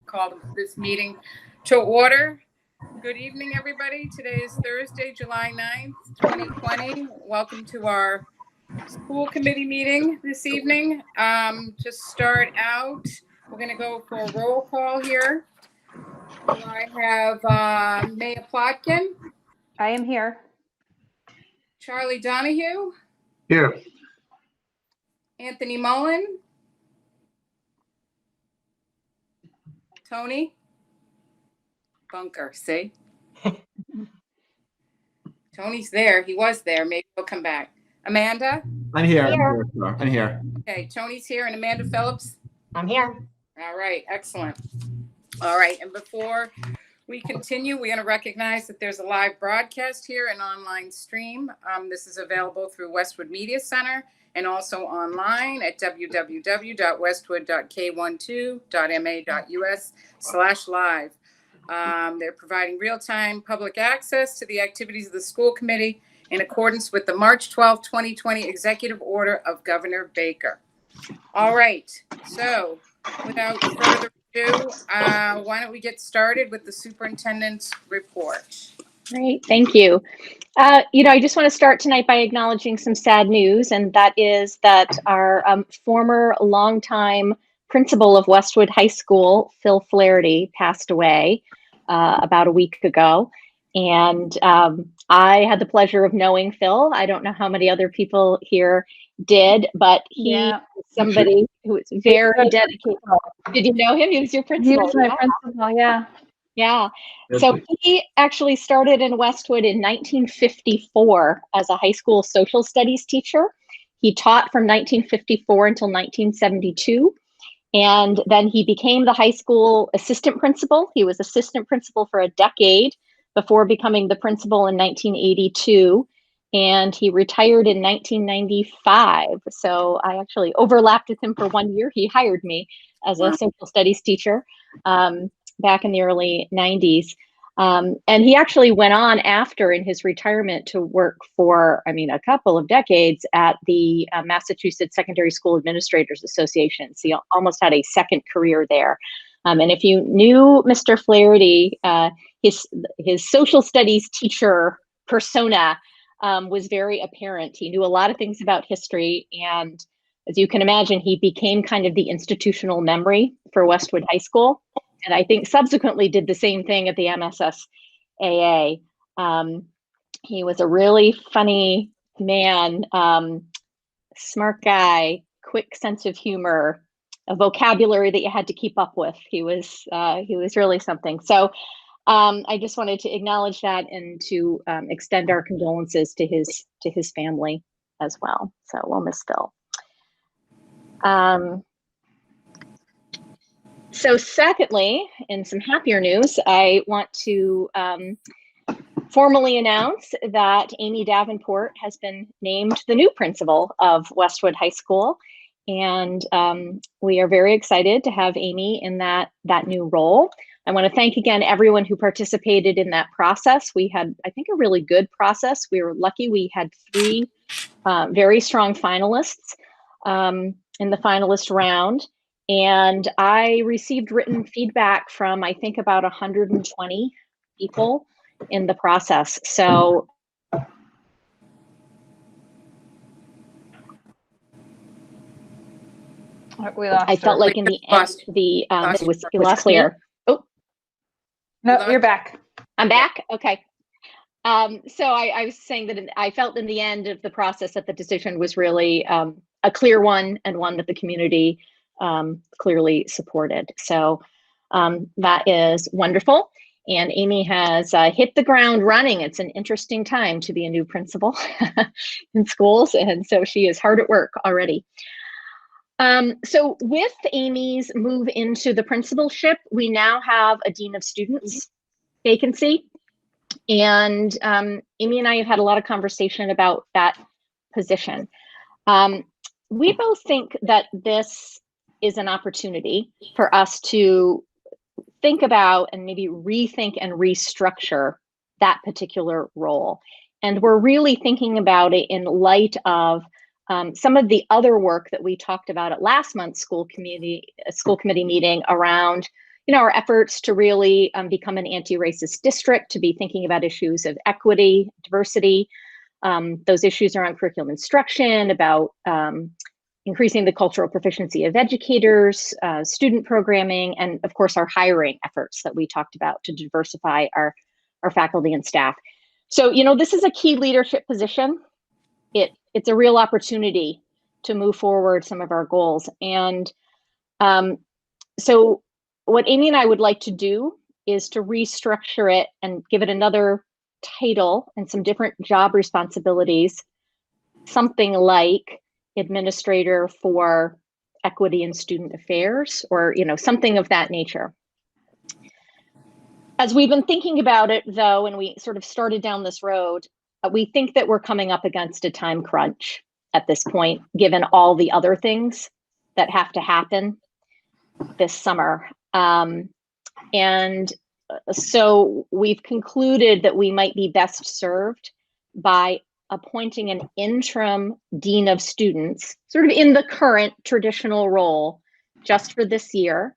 Call this meeting to order. Good evening, everybody. Today is Thursday, July 9th, 2020. Welcome to our school committee meeting this evening. To start out, we're going to go for a roll call here. So I have Maya Plotkin. I am here. Charlie Donahue. Here. Anthony Mullen. Tony. Bunker, see? Tony's there. He was there. Maybe he'll come back. Amanda? I'm here. I'm here. Okay, Tony's here. And Amanda Phillips? I'm here. All right, excellent. All right, and before we continue, we're going to recognize that there's a live broadcast here, an online stream. This is available through Westwood Media Center and also online at www.westwood.k12.ma.us/live. They're providing real-time public access to the activities of the school committee in accordance with the March 12, 2020 Executive Order of Governor Baker. All right, so without further ado, why don't we get started with the superintendent's report? Great, thank you. I just want to start tonight by acknowledging some sad news, and that is that our former longtime principal of Westwood High School, Phil Flaherty, passed away about a week ago. And I had the pleasure of knowing Phil. I don't know how many other people here did, but he was somebody who was very dedicated. Did you know him? He was your principal. He was my principal, yeah. Yeah. So he actually started in Westwood in 1954 as a high school social studies teacher. He taught from 1954 until 1972. And then he became the high school assistant principal. He was assistant principal for a decade before becoming the principal in 1982. And he retired in 1995. So I actually overlapped with him for 1 year. He hired me as a social studies teacher back in the early 90s. And he actually went on after in his retirement to work for, a couple of decades at the Massachusetts Secondary School Administrators Association. So he almost had a second career there. And if you knew Mr. Flaherty, his social studies teacher persona was very apparent. He knew a lot of things about history. And as you can imagine, he became kind of the institutional memory for Westwood High School. And I think subsequently did the same thing at the MSSAA. He was a really funny man, smart guy, quick sense of humor, a vocabulary that you had to keep up with. He was really something. So I just wanted to acknowledge that and to extend our condolences to his family as well. So we'll miss Phil. So secondly, in some happier news, I want to formally announce that Amy Davenport has been named the new principal of Westwood High School. And we are very excited to have Amy in that new role. I want to thank again everyone who participated in that process. We had, I think, a really good process. We were lucky. We had 3 very strong finalists in the finalist round. And I received written feedback from, I think, about 120 people in the process. So We lost I felt like in the end, it was clear. Oh, no, you're back. I'm back. Okay. So I was saying that I felt in the end of the process that the decision was really a clear one and one that the community clearly supported. So that is wonderful. And Amy has hit the ground running. It's an interesting time to be a new principal in schools. And so she is hard at work already. So with Amy's move into the principalship, we now have a dean of students vacancy. And Amy and I have had a lot of conversation about that position. We both think that this is an opportunity for us to think about and maybe rethink and restructure that particular role. And we're really thinking about it in light of some of the other work that we talked about at last month's school committee meeting around, our efforts to really become an anti-racist district, to be thinking about issues of equity, diversity. Those issues around curriculum instruction, about increasing the cultural proficiency of educators, student programming, and of course our hiring efforts that we talked about to diversify our faculty and staff. So, this is a key leadership position. It's a real opportunity to move forward some of our goals. And so what Amy and I would like to do is to restructure it and give it another title and some different job responsibilities, something like Administrator for Equity and Student Affairs, or something of that nature. As we've been thinking about it, though, and we sort of started down this road, we think that we're coming up against a time crunch at this point, given all the other things that have to happen this summer. And so we've concluded that we might be best served by appointing an interim dean of students, sort of in the current traditional role, just for this year.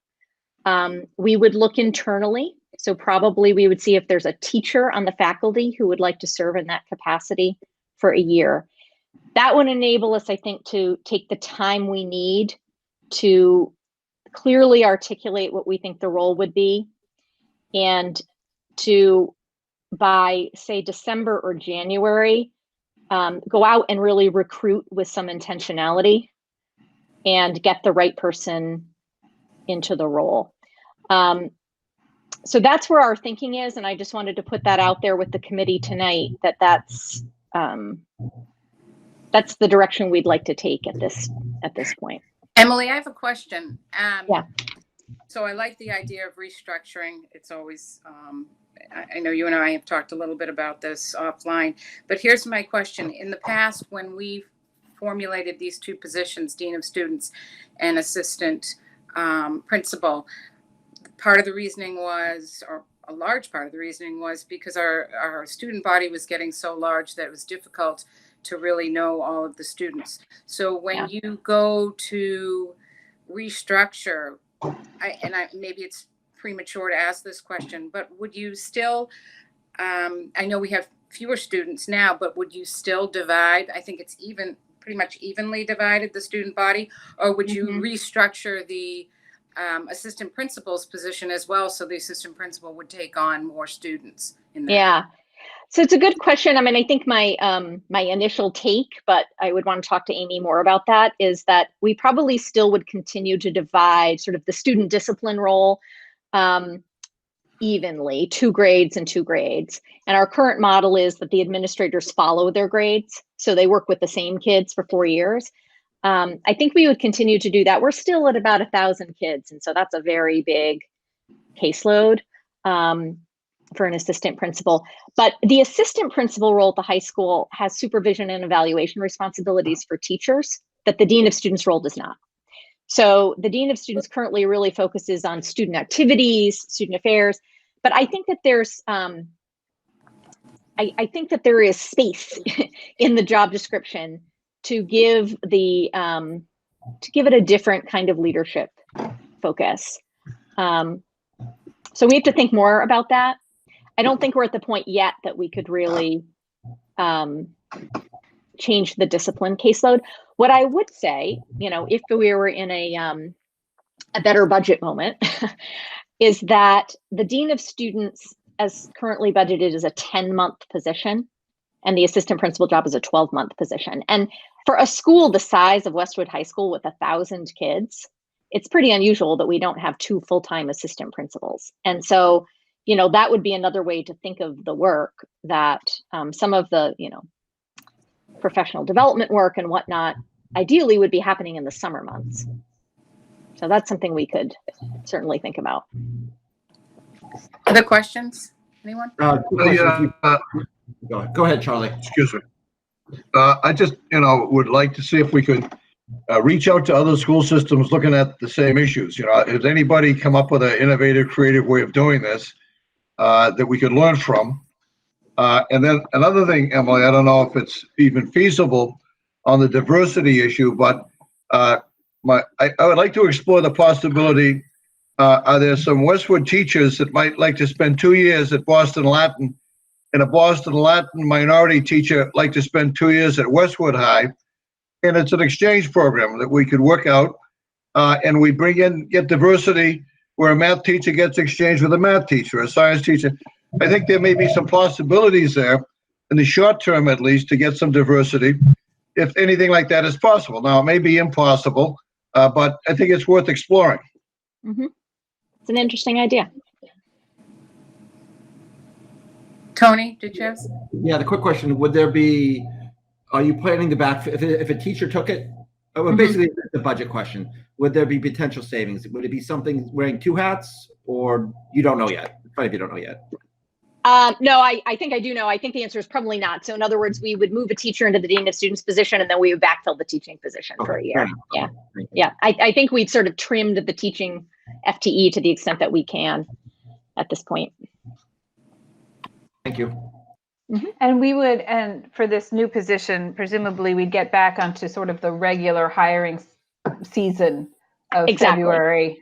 We would look internally. So probably we would see if there's a teacher on the faculty who would like to serve in that capacity for a year. That would enable us, I think, to take the time we need to clearly articulate what we think the role would be, and to, by say December or January, go out and really recruit with some intentionality and get the right person into the role. So that's where our thinking is, and I just wanted to put that out there with the committee tonight, that's the direction we'd like to take at this point. Emily, I have a question. Yeah. So I like the idea of restructuring. It's always, I know you and I have talked a little bit about this offline, but here's my question. In the past, when we formulated these two positions, Dean of Students and Assistant Principal, part of the reasoning was, or a large part of the reasoning was, because our student body was getting so large that it was difficult to really know all of the students. So when you go to restructure, maybe it's premature to ask this question, but would you still, I know we have fewer students now, but would you still divide? I think it's pretty much evenly divided, the student body, or would you restructure the assistant principal's position as well, so the assistant principal would take on more students in that? Yeah. So it's a good question. I mean, I think my initial take, but I would want to talk to Amy more about that, is that we probably still would continue to divide sort of the student discipline role evenly, 2 grades and 2 grades. And our current model is that the administrators follow their grades, so they work with the same kids for 4 years. I think we would continue to do that. We're still at about 1,000 kids, and so that's a very big caseload for an assistant principal. But the assistant principal role at the high school has supervision and evaluation responsibilities for teachers that the dean of students role does not. So the dean of students currently really focuses on student activities, student affairs, but I think that there's I think that there is space in the job description to give it a different kind of leadership focus. So we have to think more about that. I don't think we're at the point yet that we could really change the discipline caseload. What I would say, if we were in a better budget moment, is that the dean of students, as currently budgeted, is a 10-month position, and the assistant principal job is a 12-month position. And for a school the size of Westwood High School with 1,000 kids, it's pretty unusual that we don't have 2 full-time assistant principals. And so, that would be another way to think of the work, that some of the, professional development work and whatnot, ideally would be happening in the summer months. So that's something we could certainly think about. Other questions? Anyone? Go ahead, Charlie. Excuse me. I just, would like to see if we could reach out to other school systems looking at the same issues. Has anybody come up with an innovative, creative way of doing this that we could learn from? And then another thing, Emily, I don't know if it's even feasible on the diversity issue, but I would like to explore the possibility are there some Westwood teachers that might like to spend 2 years at Boston Latin, and a Boston Latin minority teacher like to spend 2 years at Westwood High? And it's an exchange program that we could work out, and we get diversity where a math teacher gets exchanged with a math teacher, a science teacher. I think there may be some possibilities there in the short term, at least, to get some diversity, if anything like that is possible. Now, it may be impossible, but I think it's worth exploring. Mm-hmm. It's an interesting idea. Tony, did you have? Yeah, the quick question, are you planning to if a teacher took it, basically the budget question, would there be potential savings? Would it be something wearing 2 hats, or you don't know yet? It's funny if you don't know yet. No, I think I do know. I think the answer is probably not. So in other words, we would move a teacher into the dean of students position, and then we would backfill the teaching position for a year. Yeah. Yeah. I think we've sort of trimmed the teaching FTE to the extent that we can at this point. Thank you. And for this new position, presumably we'd get back onto sort of the regular hiring season of February.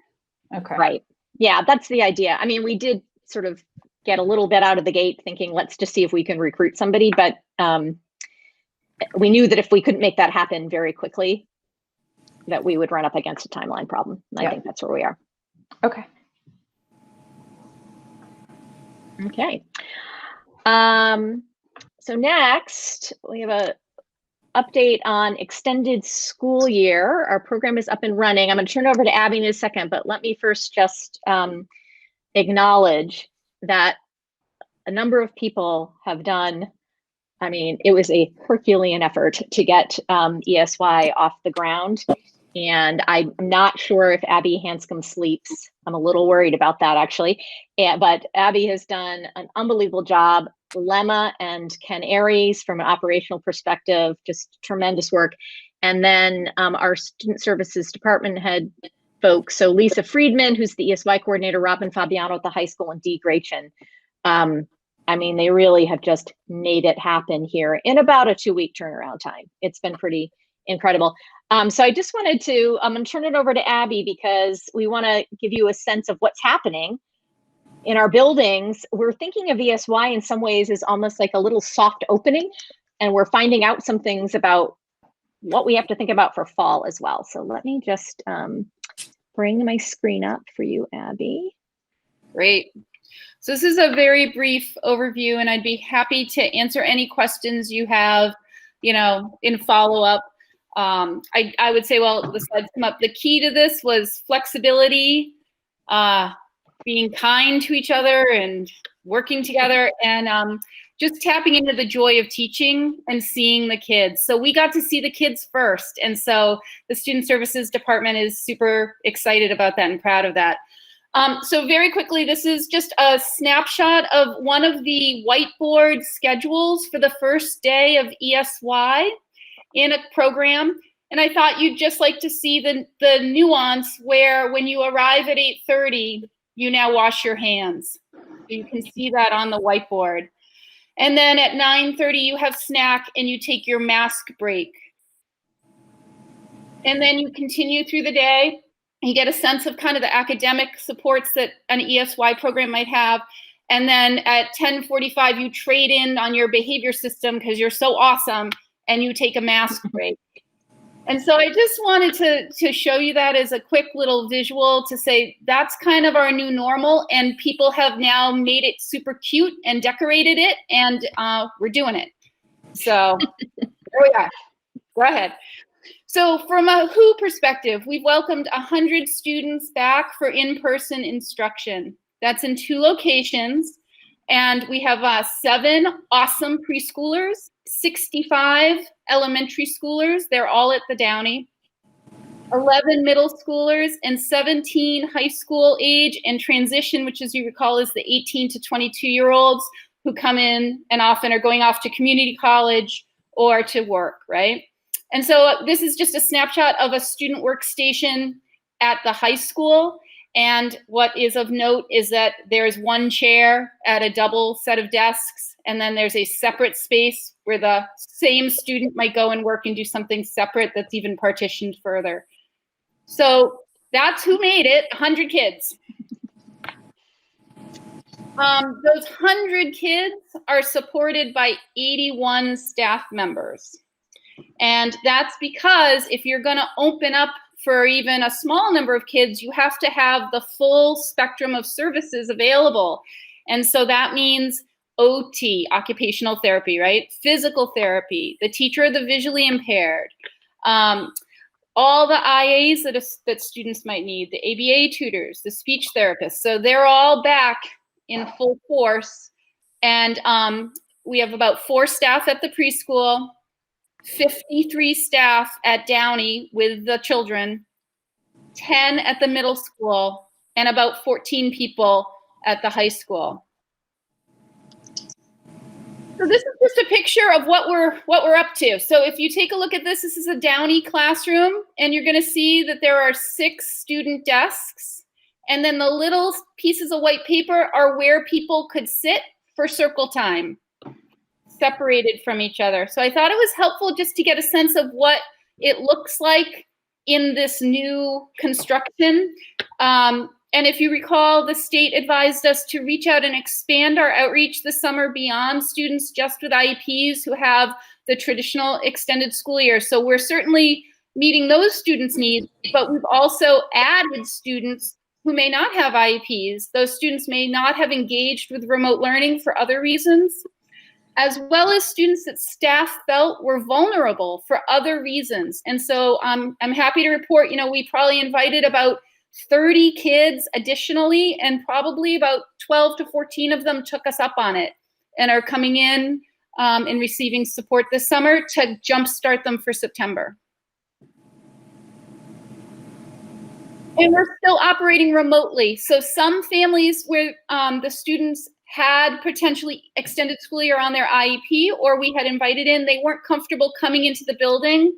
Okay. Right. Yeah, that's the idea. I mean, we did sort of get a little bit out of the gate thinking, let's just see if we can recruit somebody. But we knew that if we couldn't make that happen very quickly, that we would run up against a timeline problem. And I think that's where we are. Okay. Okay. So next, we have a update on extended school year. Our program is up and running. I'm going to turn it over to Abby in a second, but let me first just acknowledge that a number of people have done, I mean, it was a Herculean effort to get ESY off the ground. And I'm not sure if Abby Hanscom sleeps. I'm a little worried about that, actually. But Abby has done an unbelievable job. Lemma and Ken Aries, from an operational perspective, just tremendous work. And then our student services department head folks. So Lisa Friedman, who's the ESY coordinator, Robin Fabiano at the high school, and Dee Grachin. I mean, they really have just made it happen here in about a 2-week turnaround time. It's been pretty incredible. So I just wanted to, I'm going to turn it over to Abby because we want to give you a sense of what's happening in our buildings. We're thinking of ESY in some ways as almost like a little soft opening, and we're finding out some things about what we have to think about for fall as well. So let me just bring my screen up for you, Abby. Great. So this is a very brief overview, and I'd be happy to answer any questions you have, in follow-up. I would say, well, the slides come up. The key to this was flexibility, being kind to each other and working together, and just tapping into the joy of teaching and seeing the kids. So we got to see the kids first. And so the Student Services Department is super excited about that and proud of that. So very quickly, this is just a snapshot of one of the whiteboard schedules for the first day of ESY in a program. And I thought you'd just like to see the nuance where when you arrive at 8:30, you now wash your hands. So you can see that on the whiteboard. And then at 9:30, you have snack and you take your mask break. And then you continue through the day. You get a sense of kind of the academic supports that an ESY program might have. And then at 10:45, you trade in on your behavior system because you're so awesome, and you take a mask break. And so I just wanted to show you that as a quick little visual to say that's kind of our new normal, and people have now made it super cute and decorated it, and we're doing it. So there we are. Go ahead. So from a WHO perspective, we've welcomed 100 students back for in-person instruction. That's in 2 locations. And we have 7 awesome preschoolers, 65 elementary schoolers. They're all at the Downey. 11 middle schoolers, and 17 high school age and transition, which, as you recall, is the 18 to 22-year-olds who come in and often are going off to community college or to work, right? And so this is just a snapshot of a student workstation at the high school. And what is of note is that there's 1 chair at a double set of desks, and then there's a separate space where the same student might go and work and do something separate that's even partitioned further. So That's who made it, 100 kids. Those 100 kids are supported by 81 staff members. And that's because if you're going to open up for even a small number of kids, you have to have the full spectrum of services available. And so that means OT, occupational therapy, right? Physical therapy, the teacher of the visually impaired, all the IAs that students might need, the ABA tutors, the speech therapists. So they're all back in full force. And we have about 4 staff at the preschool, 53 staff at Downey with the children, 10 at the middle school, and about 14 people at the high school. So this is just a picture of what we're up to. So if you take a look at this, this is a Downey classroom, and you're going to see that there are 6 student desks, and then the little pieces of white paper are where people could sit for circle time, separated from each other. So I thought it was helpful just to get a sense of what it looks like in this new construction. And if you recall, the state advised us to reach out and expand our outreach this summer beyond students just with IEPs who have the traditional extended school year. So we're certainly meeting those students' needs, but we've also added students who may not have IEPs. Those students may not have engaged with remote learning for other reasons, as well as students that staff felt were vulnerable for other reasons. And so I'm happy to report, we probably invited about 30 kids additionally, and probably about 12 to 14 of them took us up on it and are coming in and receiving support this summer to jumpstart them for September. And we're still operating remotely. So some families where the students had potentially extended school year on their IEP, or we had invited in, they weren't comfortable coming into the building.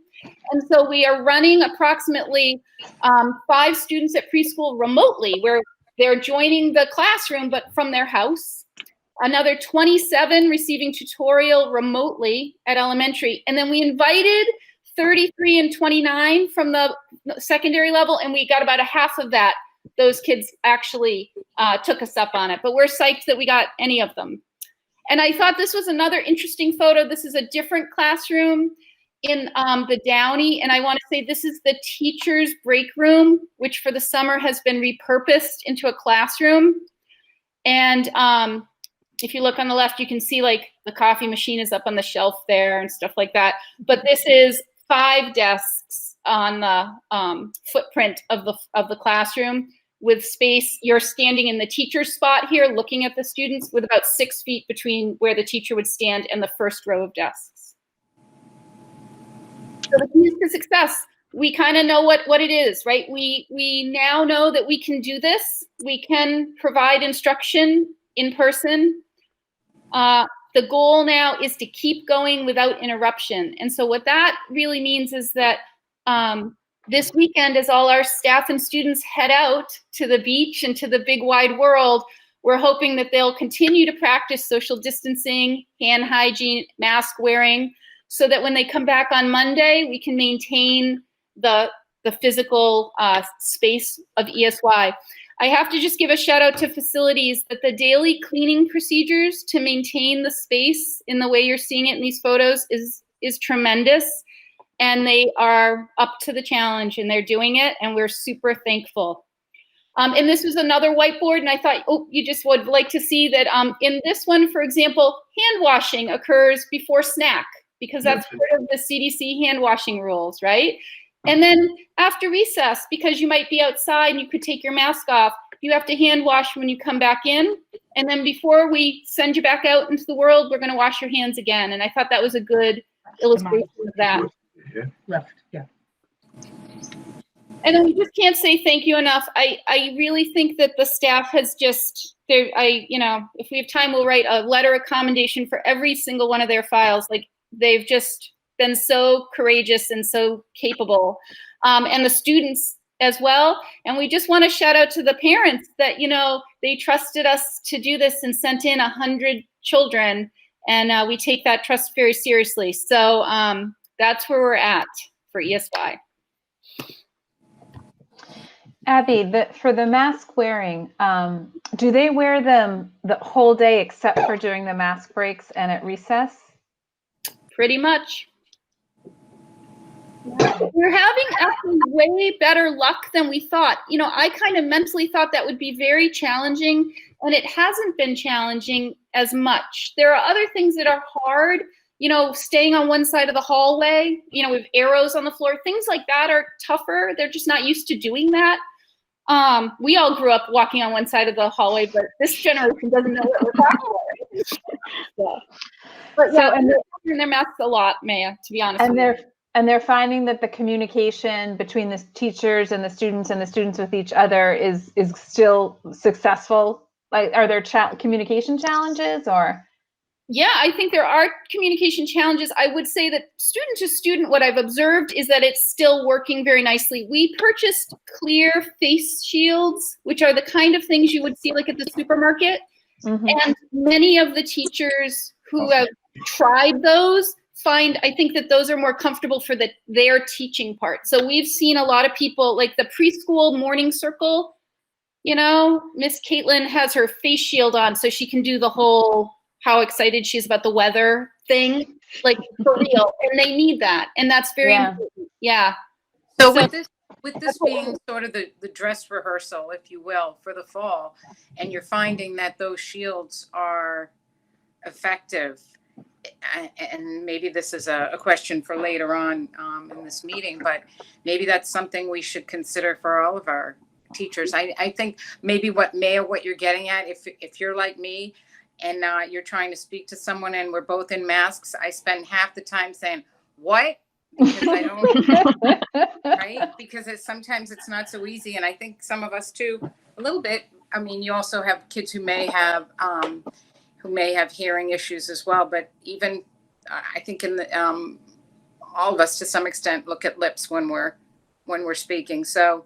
And so we are running approximately 5 students at preschool remotely, where they're joining the classroom, but from their house. Another 27 receiving tutorial remotely at elementary. And then we invited 33 and 29 from the secondary level, and we got about a half of that. Those kids actually took us up on it, but we're psyched that we got any of them. And I thought this was another interesting photo. This is a different classroom in the Downey, and I want to say this is the teacher's break room, which for the summer has been repurposed into a classroom. And if you look on the left, you can see like the coffee machine is up on the shelf there and stuff like that. But this is 5 desks on the footprint of the classroom with space. You're standing in the teacher's spot here, looking at the students with about 6 feet between where the teacher would stand and the first row of desks. So the keys to success, we kind of know what it is, right? We now know that we can do this. We can provide instruction in person. The goal now is to keep going without interruption. And so what that really means is that this weekend, as all our staff and students head out to the beach and to the big wide world, we're hoping that they'll continue to practice social distancing, hand hygiene, mask wearing, so that when they come back on Monday, we can maintain the physical space of ESY. I have to just give a shout out to facilities that the daily cleaning procedures to maintain the space in the way you're seeing it in these photos is tremendous. And they are up to the challenge and they're doing it, and we're super thankful. And this was another whiteboard, and I thought, you just would like to see that in this one, for example, hand washing occurs before snack, because that's part of the CDC hand washing rules, right? And then after recess, because you might be outside and you could take your mask off, you have to hand wash when you come back in. And then before we send you back out into the world, we're going to wash your hands again. And I thought that was a good illustration of that. Left, yeah. And then we just can't say thank you enough. I really think that the staff has just, if we have time, we'll write a letter of commendation for every single one of their files. Like, they've just been so courageous and so capable, and the students as well. And we just want to shout out to the parents that, they trusted us to do this and sent in 100 children, and we take that trust very seriously. So that's where we're at for ESY. Abby, for the mask wearing, do they wear them the whole day except for during the mask breaks and at recess? Pretty much. We're having actually way better luck than we thought. You know, I kind of mentally thought that would be very challenging, and it hasn't been challenging as much. There are other things that are hard, you know, staying on one side of the hallway, you know, with arrows on the floor, things like that are tougher. They're just not used to doing that. We all grew up walking on one side of the hallway, but this generation doesn't know what we're talking about. Yeah. But yeah, and they're wearing their masks a lot, Maya, to be honest. And they're finding that the communication between the teachers and the students with each other is still successful. Like, are there communication challenges or? Yeah, I think there are communication challenges. I would say that student to student, what I've observed is that it's still working very nicely. We purchased clear face shields, which are the kind of things you would see like at the supermarket. Mm-hmm. And many of the teachers who have tried those I think that those are more comfortable for their teaching part. So we've seen a lot of people, like the preschool morning circle, you know, Miss Caitlin has her face shield on so she can do the whole how excited she is about the weather thing, like for real. And they need that. And that's very important. Yeah. So with this being sort of the dress rehearsal, if you will, for the fall, and you're finding that those shields are effective, and maybe this is a question for later on in this meeting, but maybe that's something we should consider for all of our teachers. I think maybe what you're getting at, if you're like me and you're trying to speak to someone and we're both in masks, I spend half the time saying, what? Because I don't, right? Because sometimes it's not so easy. And I think some of us too, a little bit. I mean, you also have kids who may have hearing issues as well. But even I think in the all of us to some extent look at lips when we're speaking. So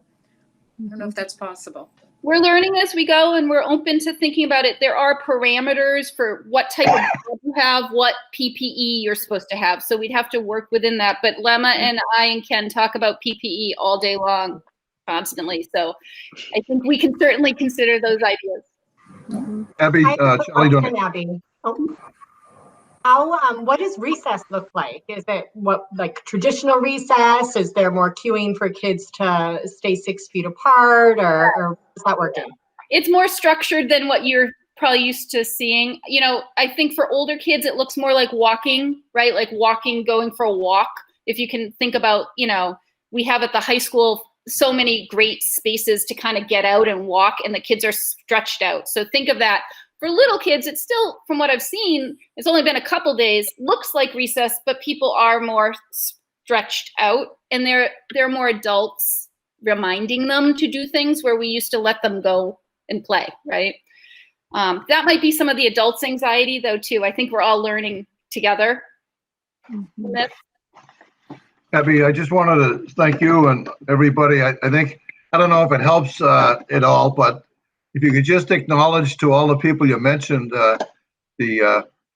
I don't know if that's possible. We're learning as we go, and we're open to thinking about it. There are parameters for what type of job you have, what PPE you're supposed to have. So we'd have to work within that. But Lemma and I and Ken talk about PPE all day long, constantly. So I think we can certainly consider those ideas. Abby, Charlie, don't. Abby. What does recess look like? Is it like traditional recess? Is there more queuing for kids to stay 6 feet apart, or is that working? It's more structured than what you're probably used to seeing. You know, I think for older kids, it looks more like walking, right? Like walking, going for a walk. If you can think about, you know, we have at the high school so many great spaces to kind of get out and walk, and the kids are stretched out. So think of that. For little kids, it's still, from what I've seen, it's only been a couple days, looks like recess, but people are more stretched out, and they're more adults reminding them to do things where we used to let them go and play, right? That might be some of the adults' anxiety, though, too. I think we're all learning together. Mm-hmm. Abby, I just wanted to thank you and everybody. I think, I don't know if it helps at all, but if you could just acknowledge to all the people you mentioned how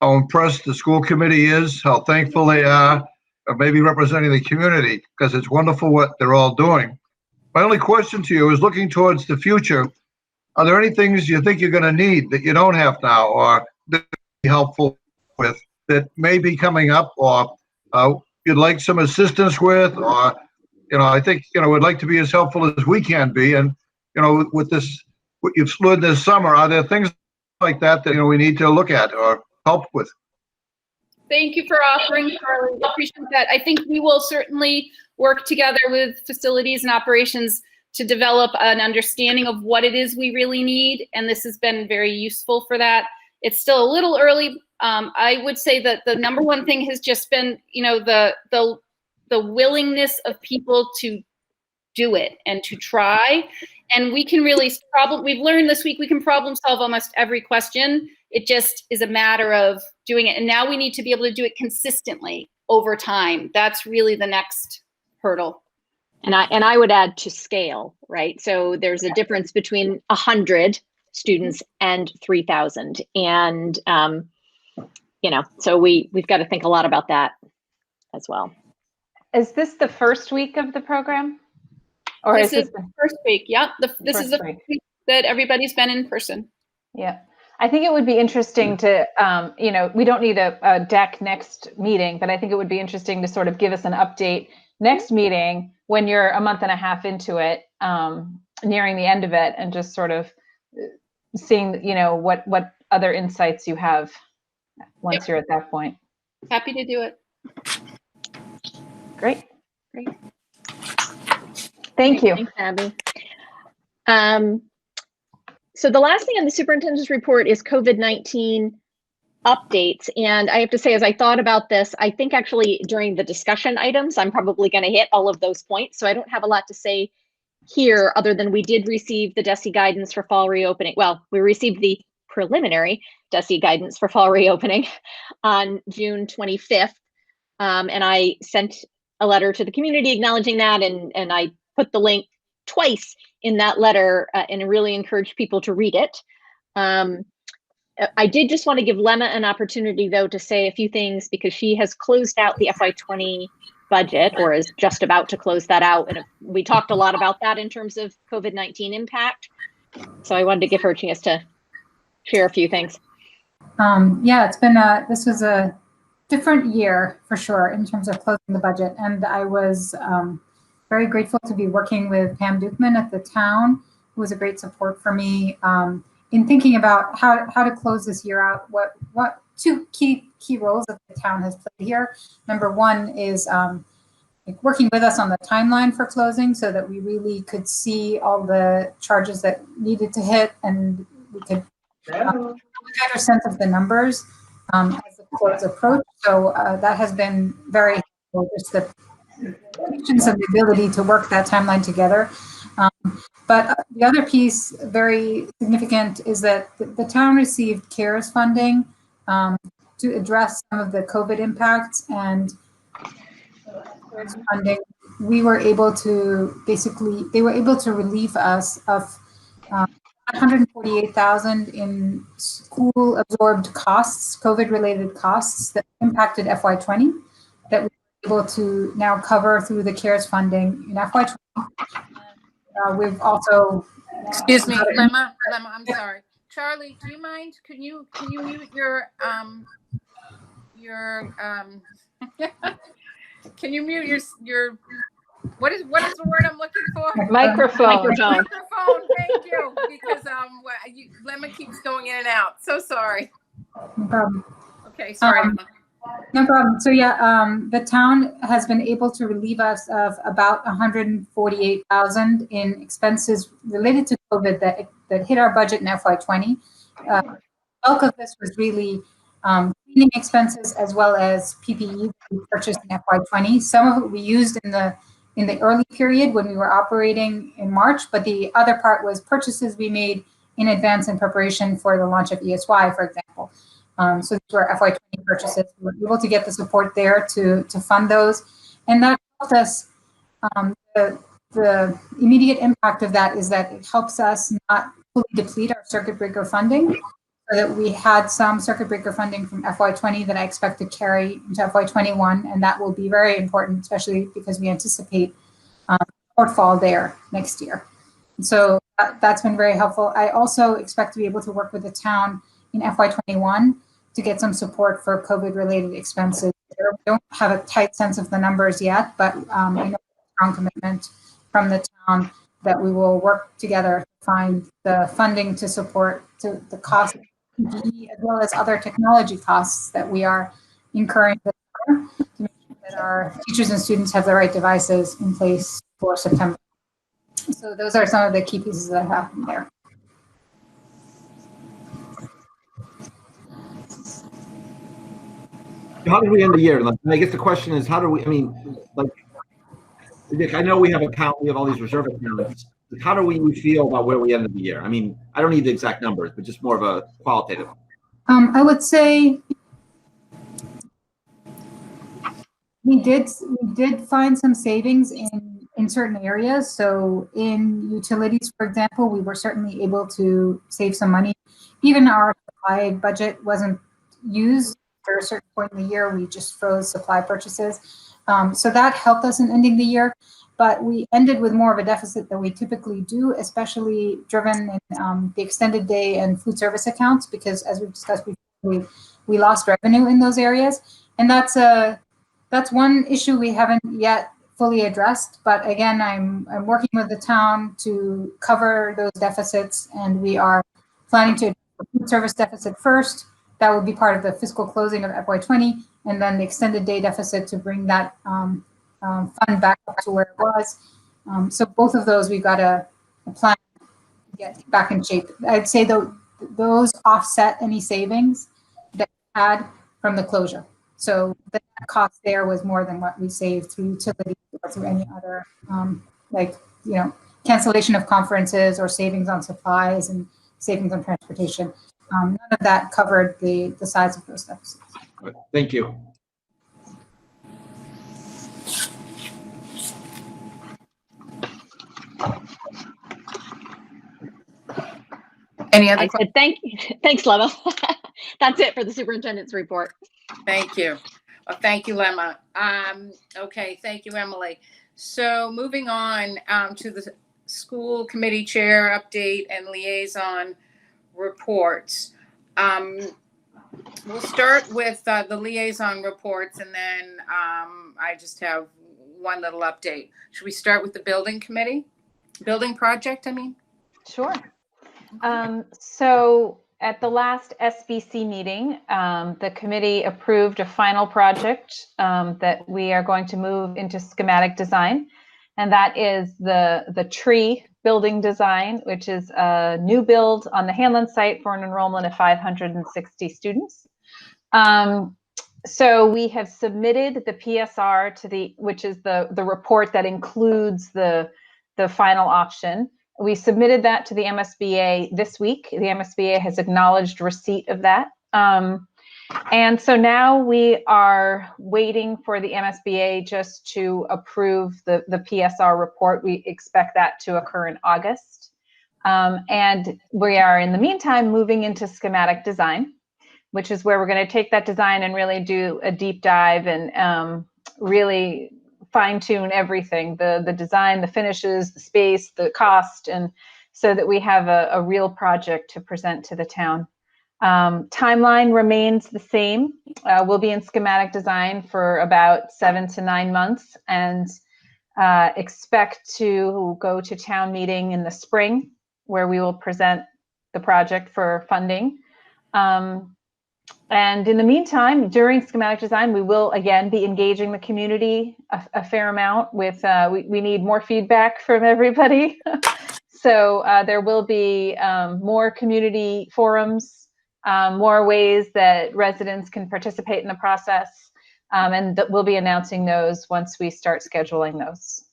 impressed the school committee is, how thankful they are, or maybe representing the community, because it's wonderful what they're all doing. My only question to you is, looking towards the future, are there any things you think you're going to need that you don't have now, or that be helpful with, that may be coming up, or you'd like some assistance with, or, you know, I think, you know, we'd like to be as helpful as we can be. And, you know, with this, what you've learned this summer, are there things like that that, you know, we need to look at or help with? Thank you for offering, Charlie. I appreciate that. I think we will certainly work together with facilities and operations to develop an understanding of what it is we really need. And this has been very useful for that. It's still a little early. I would say that the number one thing has just been, you know, the willingness of people to do it and to try. And we can really we've learned this week, we can problem solve almost every question. It just is a matter of doing it. And now we need to be able to do it consistently over time. That's really the next hurdle. And I would add to scale, right? So there's a difference between 100 students and 3,000. And, you know, so we've got to think a lot about that as well. Is this the first week of the program? Or This is is the first week. Yeah, this is the First week. first week that everybody's been in person. Yeah. I think it would be interesting to, we don't need a deck next meeting, but I think it would be interesting to sort of give us an update next meeting when you're a month and a half into it, nearing the end of it, and just sort of seeing, what other insights you have once you're at that point. Happy to do it. Great. Great. Thank you. Thanks, Abby. So the last thing on the superintendent's report is COVID-19 updates. And I have to say, as I thought about this, I think actually during the discussion items, I'm probably going to hit all of those points. So I don't have a lot to say here other than we did receive the DESE guidance for fall reopening. Well, we received the preliminary DESE guidance for fall reopening on June 25th. And I sent a letter to the community acknowledging that, and I put the link twice in that letter and really encourage people to read it. I did just want to give Lemma an opportunity, though, to say a few things because she has closed out the FY20 budget, or is just about to close that out. And we talked a lot about that in terms of COVID-19 impact. So I wanted to give her a chance to share a few things. Yeah, it's been this was a different year for sure in terms of closing the budget. And I was very grateful to be working with Pam Dukeman at the town, who was a great support for me in thinking about how to close this year out. What two key roles that the town has played here. Number one is like working with us on the timeline for closing so that we really could see all the charges that needed to hit, and we could get a better sense of the numbers as the close approach. So that has been very helpful, just the patience and the ability to work that timeline together. But the other piece, very significant, is that the town received CARES funding to address some of the COVID impacts, and CARES funding, we were able to they were able to relieve us of $148,000 in school absorbed costs, COVID related costs that impacted FY20 that we were able to now cover through the CARES funding in FY20. We've also Excuse me, Lemma, I'm sorry. Charlie, do you mind? Can you mute your can you mute your what is the word I'm looking for? Microphone. Microphone. Thank you, because Lemma keeps going in and out. So sorry. no problem. Okay, sorry, Lemma. No problem. So yeah, the town has been able to relieve us of about $148,000 in expenses related to COVID that hit our budget in FY20. Bulk of this was really cleaning expenses as well as PPE we purchased in FY20. Some of it we used in the early period when we were operating in March, but the other part was purchases we made in advance in preparation for the launch of ESY, for example. So these were FY20 purchases. We were able to get the support there to fund those. And that helped us, the immediate impact of that is that it helps us not fully deplete our circuit breaker funding, so that we had some circuit breaker funding from FY20 that I expect to carry into FY21. And that will be very important, especially because we anticipate shortfall there next year. And so that's been very helpful. I also expect to be able to work with the town in FY21 to get some support for COVID-related expenses. We don't have a tight sense of the numbers yet, but I know a strong commitment from the town that we will work together to find the funding to support to the cost of PPE as well as other technology costs that we are incurring this year, to make sure that our teachers and students have the right devices in place for September. So those are some of the key pieces that happen there. How did we end the year? Like, I guess the question is, how do we? I mean, like, I know we have all these reserve accounts. Like, how do we feel about where we ended the year? I mean, I don't need the exact numbers, but just more of a qualitative. I would say we did find some savings in certain areas. So in utilities, for example, we were certainly able to save some money. Even our supply budget wasn't used. At a certain point in the year, we just froze supply purchases. So that helped us in ending the year. but we ended with more of a deficit than we typically do, especially driven in the extended day and food service accounts, because as we've discussed before, we lost revenue in those areas. And that's one issue we haven't yet fully addressed. But again, I'm working with the town to cover those deficits, and we are planning to address the food service deficit first. That would be part of the fiscal closing of FY20, and then the extended day deficit to bring that fund back up to where it was. So both of those, we've got a plan to get back in shape. I'd say those offset any savings that we had from the closure. So the cost there was more than what we saved through utilities or through any other, cancellation of conferences or savings on supplies and savings on transportation. None of that covered the size of those deficits. Thank you. Any other I said thank you. Thanks, Lemma. That's it for the superintendent's report. Thank you. Well, thank you, Lemma. Okay, thank you, Emily. So moving on to the school committee chair update and liaison reports. We'll start with the liaison reports, and then I just have one little update. Should we start with the building project, I mean? Sure. So at the last SBC meeting, the committee approved a final project that we are going to move into schematic design. And that is the tree building design, which is a new build on the Hanlon site for an enrollment of 560 students. So we have submitted the PSR which is the report that includes the final option. We submitted that to the MSBA this week. The MSBA has acknowledged receipt of that. And so now we are waiting for the MSBA just to approve the PSR report. We expect that to occur in August. And we are, in the meantime, moving into schematic design, which is where we're going to take that design and really do a deep dive and really fine tune everything, the design, the finishes, the space, the cost, and so that we have a real project to present to the town. Timeline remains the same. We'll be in schematic design for about 7 to 9 months and expect to go to town meeting in the spring, where we will present the project for funding. And in the meantime, during schematic design, we will again be engaging the community a fair amount with, we need more feedback from everybody. So there will be more community forums, more ways that residents can participate in the process. And that we'll be announcing those once we start scheduling those.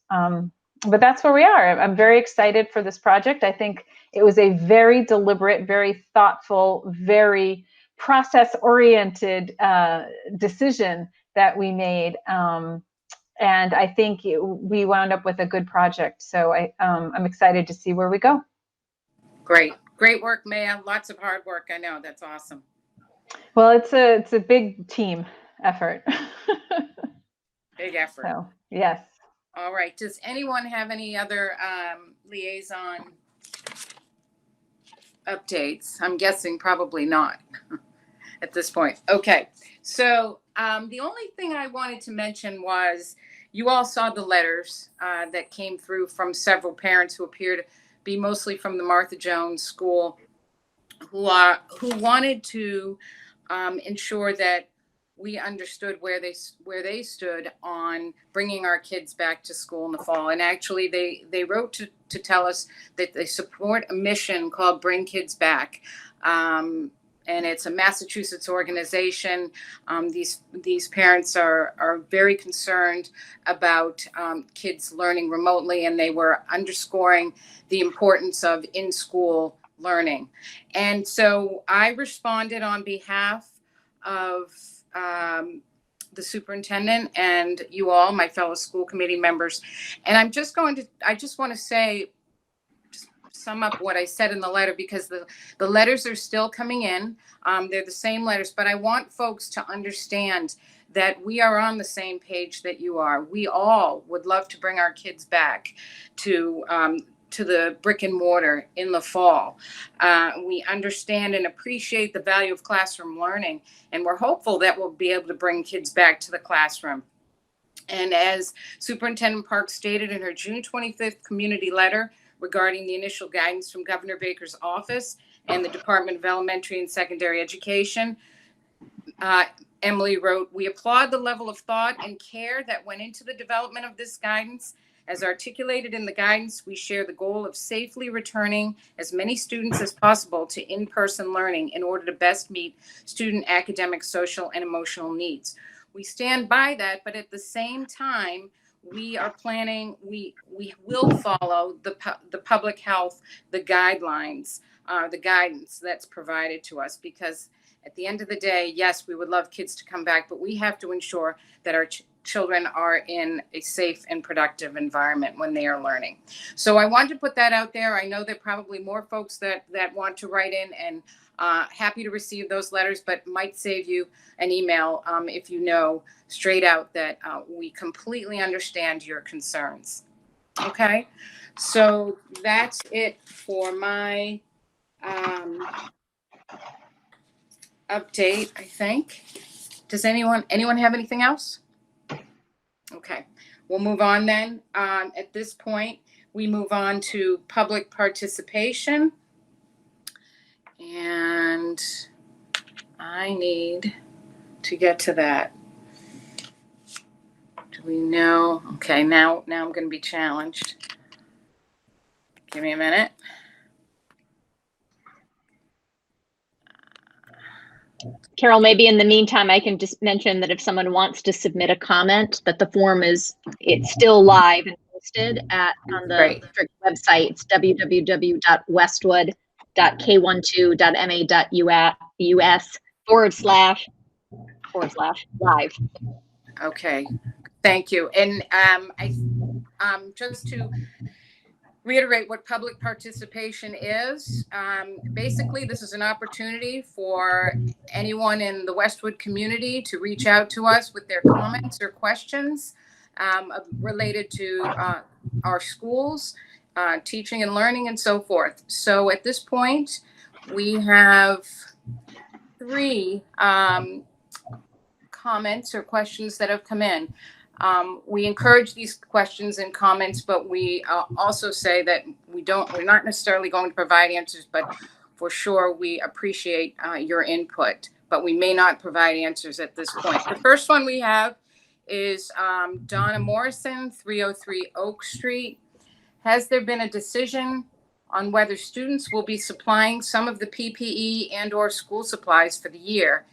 But that's where we are. I'm very excited for this project. I think it was a very deliberate, very thoughtful, very process-oriented decision that we made, and I think we wound up with a good project. So I'm excited to see where we go. Great work, Maya. Lots of hard work. I know, that's awesome. Well, it's a big team effort. Big effort. So yes. All right. Does anyone have any other liaison updates? I'm guessing probably not at this point. Okay. So the only thing I wanted to mention was you all saw the letters that came through from several parents who appear to be mostly from the Martha Jones School who wanted to ensure that we understood where they stood on bringing our kids back to school in the fall. And actually they wrote to tell us that they support a mission called Bring Kids Back. And it's a Massachusetts organization. These parents are very concerned about kids learning remotely, and they were underscoring the importance of in-school learning. And so I responded on behalf of the superintendent and you all, my fellow school committee members. And I just want to say, sum up what I said in the letter, because the letters are still coming in. They're the same letters, but I want folks to understand that we are on the same page that you are. We all would love to bring our kids back to the brick and mortar in the fall. We understand and appreciate the value of classroom learning, and we're hopeful that we'll be able to bring kids back to the classroom. And as Superintendent Parks stated in her June 25th community letter regarding the initial guidance from Governor Baker's office and the Department of Elementary and Secondary Education, Emily wrote, "We applaud the level of thought and care that went into the development of this guidance. As articulated in the guidance, we share the goal of safely returning as many students as possible to in-person learning in order to best meet student academic, social, and emotional needs." We stand by that, but at the same time, we are planning, we will follow the public health, the guidelines, the guidance that's provided to us, because at the end of the day, yes, we would love kids to come back, but we have to ensure that our children are in a safe and productive environment when they are learning. So I wanted to put that out there. I know there are probably more folks that want to write in, and happy to receive those letters, but might save you an email if you know straight out that we completely understand your concerns. Okay, so that's it for my update, I think. Does anyone have anything else? Okay, we'll move on then. At this point, we move on to public participation. And I need to get to that. Do we know? Okay, now I'm going to be challenged. Give me a minute. Carol, maybe in the meantime, I can just mention that if someone wants to submit a comment, that the form it's still live and posted on the district website. It's www.westwood.k12.ma.us/live. Okay, thank you. And just to reiterate what public participation is, basically this is an opportunity for anyone in the Westwood community to reach out to us with their comments or questions related to our schools, teaching and learning, and so forth. So at this point, we have 3 comments or questions that have come in. We encourage these questions and comments, but we also say that we're not necessarily going to provide answers, but for sure we appreciate your input, but we may not provide answers at this point. The first one we have is Donna Morrison, 303 Oak Street. Has there been a decision on whether students will be supplying some of the PPE and/or school supplies for the year?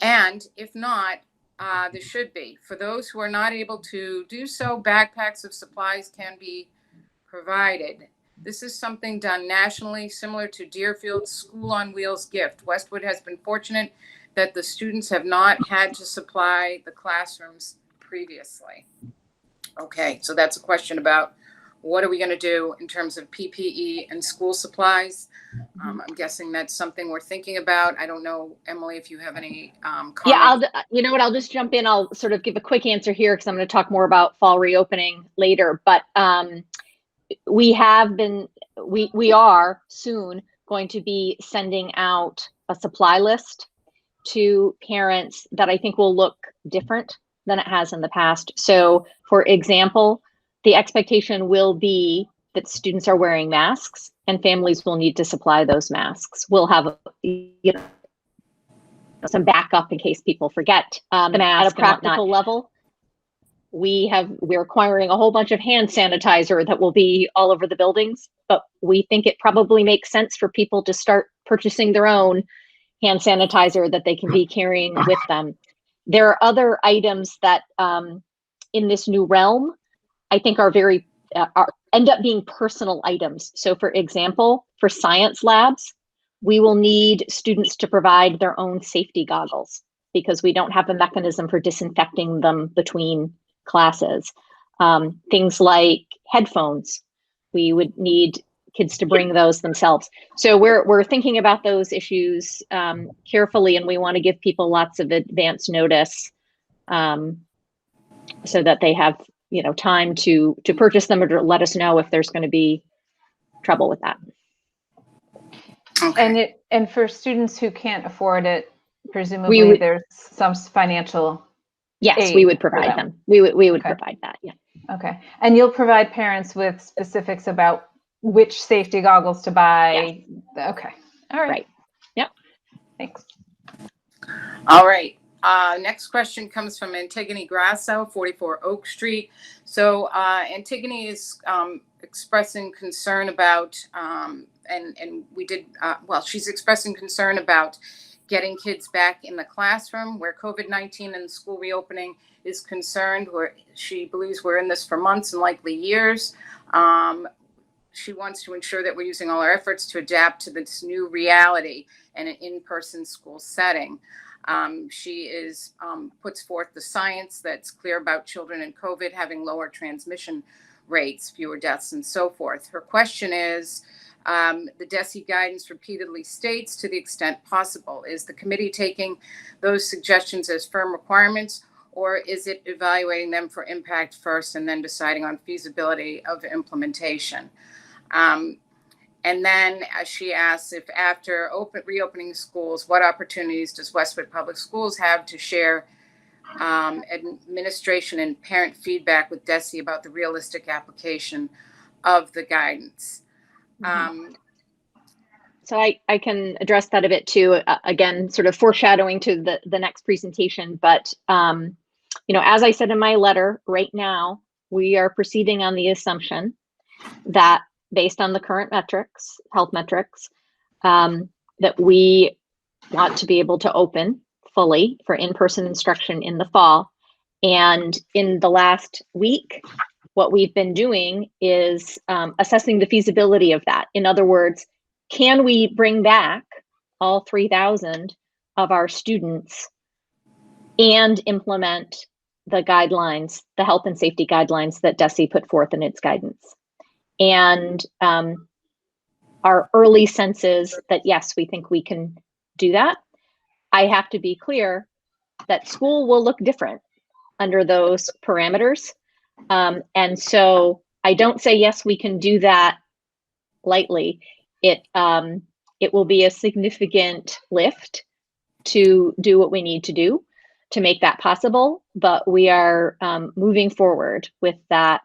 And if not, there should be. For those who are not able to do so, backpacks of supplies can be provided. This is something done nationally, similar to Deerfield's School on Wheels gift. Westwood has been fortunate that the students have not had to supply the classrooms previously. Okay, so that's a question about what are we going to do in terms of PPE and school supplies? I'm guessing that's something we're thinking about. I don't know, Emily, if you have any comments. Yeah, I'll just jump in. I'll sort of give a quick answer here because I'm going to talk more about fall reopening later. But we are soon going to be sending out a supply list to parents that I think will look different than it has in the past. So, for example, the expectation will be that students are wearing masks and families will need to supply those masks. We'll have some backup in case people forget the mask. At a practical level, we're acquiring a whole bunch of hand sanitizer that will be all over the buildings, but we think it probably makes sense for people to start purchasing their own hand sanitizer that they can be carrying with them. There are other items that in this new realm, I think are end up being personal items. So for example, for science labs, we will need students to provide their own safety goggles because we don't have a mechanism for disinfecting them between classes. Things like headphones, we would need kids to bring those themselves. So we're thinking about those issues carefully, and we want to give people lots of advance notice so that they have, you know, time to purchase them, or to let us know if there's going to be trouble with that. Okay. And for students who can't afford it, presumably there's some financial Yes, we aid would for provide them. them. We would Okay. provide that. Yeah. Okay. And you'll provide parents with specifics about which safety goggles to buy. Okay. All right. Right. Yep. Thanks. All right. Next question comes from Antigone Grasso, 44 Oak Street. So Antigone is expressing concern about, and we did, well, she's expressing concern about getting kids back in the classroom where COVID-19 and school reopening is concerned, where she believes we're in this for months and likely years. She wants to ensure that we're using all our efforts to adapt to this new reality and an in-person school setting. She puts forth the science that's clear about children in COVID having lower transmission rates, fewer deaths, and so forth. Her question is, the DESE guidance repeatedly states, to the extent possible, is the committee taking those suggestions as firm requirements, or is it evaluating them for impact first and then deciding on feasibility of implementation? And then she asks if after reopening schools, what opportunities does Westwood Public Schools have to share administration and parent feedback with DESE about the realistic application of the guidance? So I can address that a bit too, again, sort of foreshadowing to the next presentation. But, you know, as I said in my letter, right now, we are proceeding on the assumption that based on the current metrics, health metrics, that we want to be able to open fully for in-person instruction in the fall. And in the last week, what we've been doing is assessing the feasibility of that. In other words, can we bring back all 3,000 of our students and implement the guidelines, the health and safety guidelines that DESE put forth in its guidance? And our early sense is that, yes, we think we can do that. I have to be clear that school will look different under those parameters. And so I don't say, yes, we can do that lightly. It will be a significant lift to do what we need to do to make that possible, but we are moving forward with that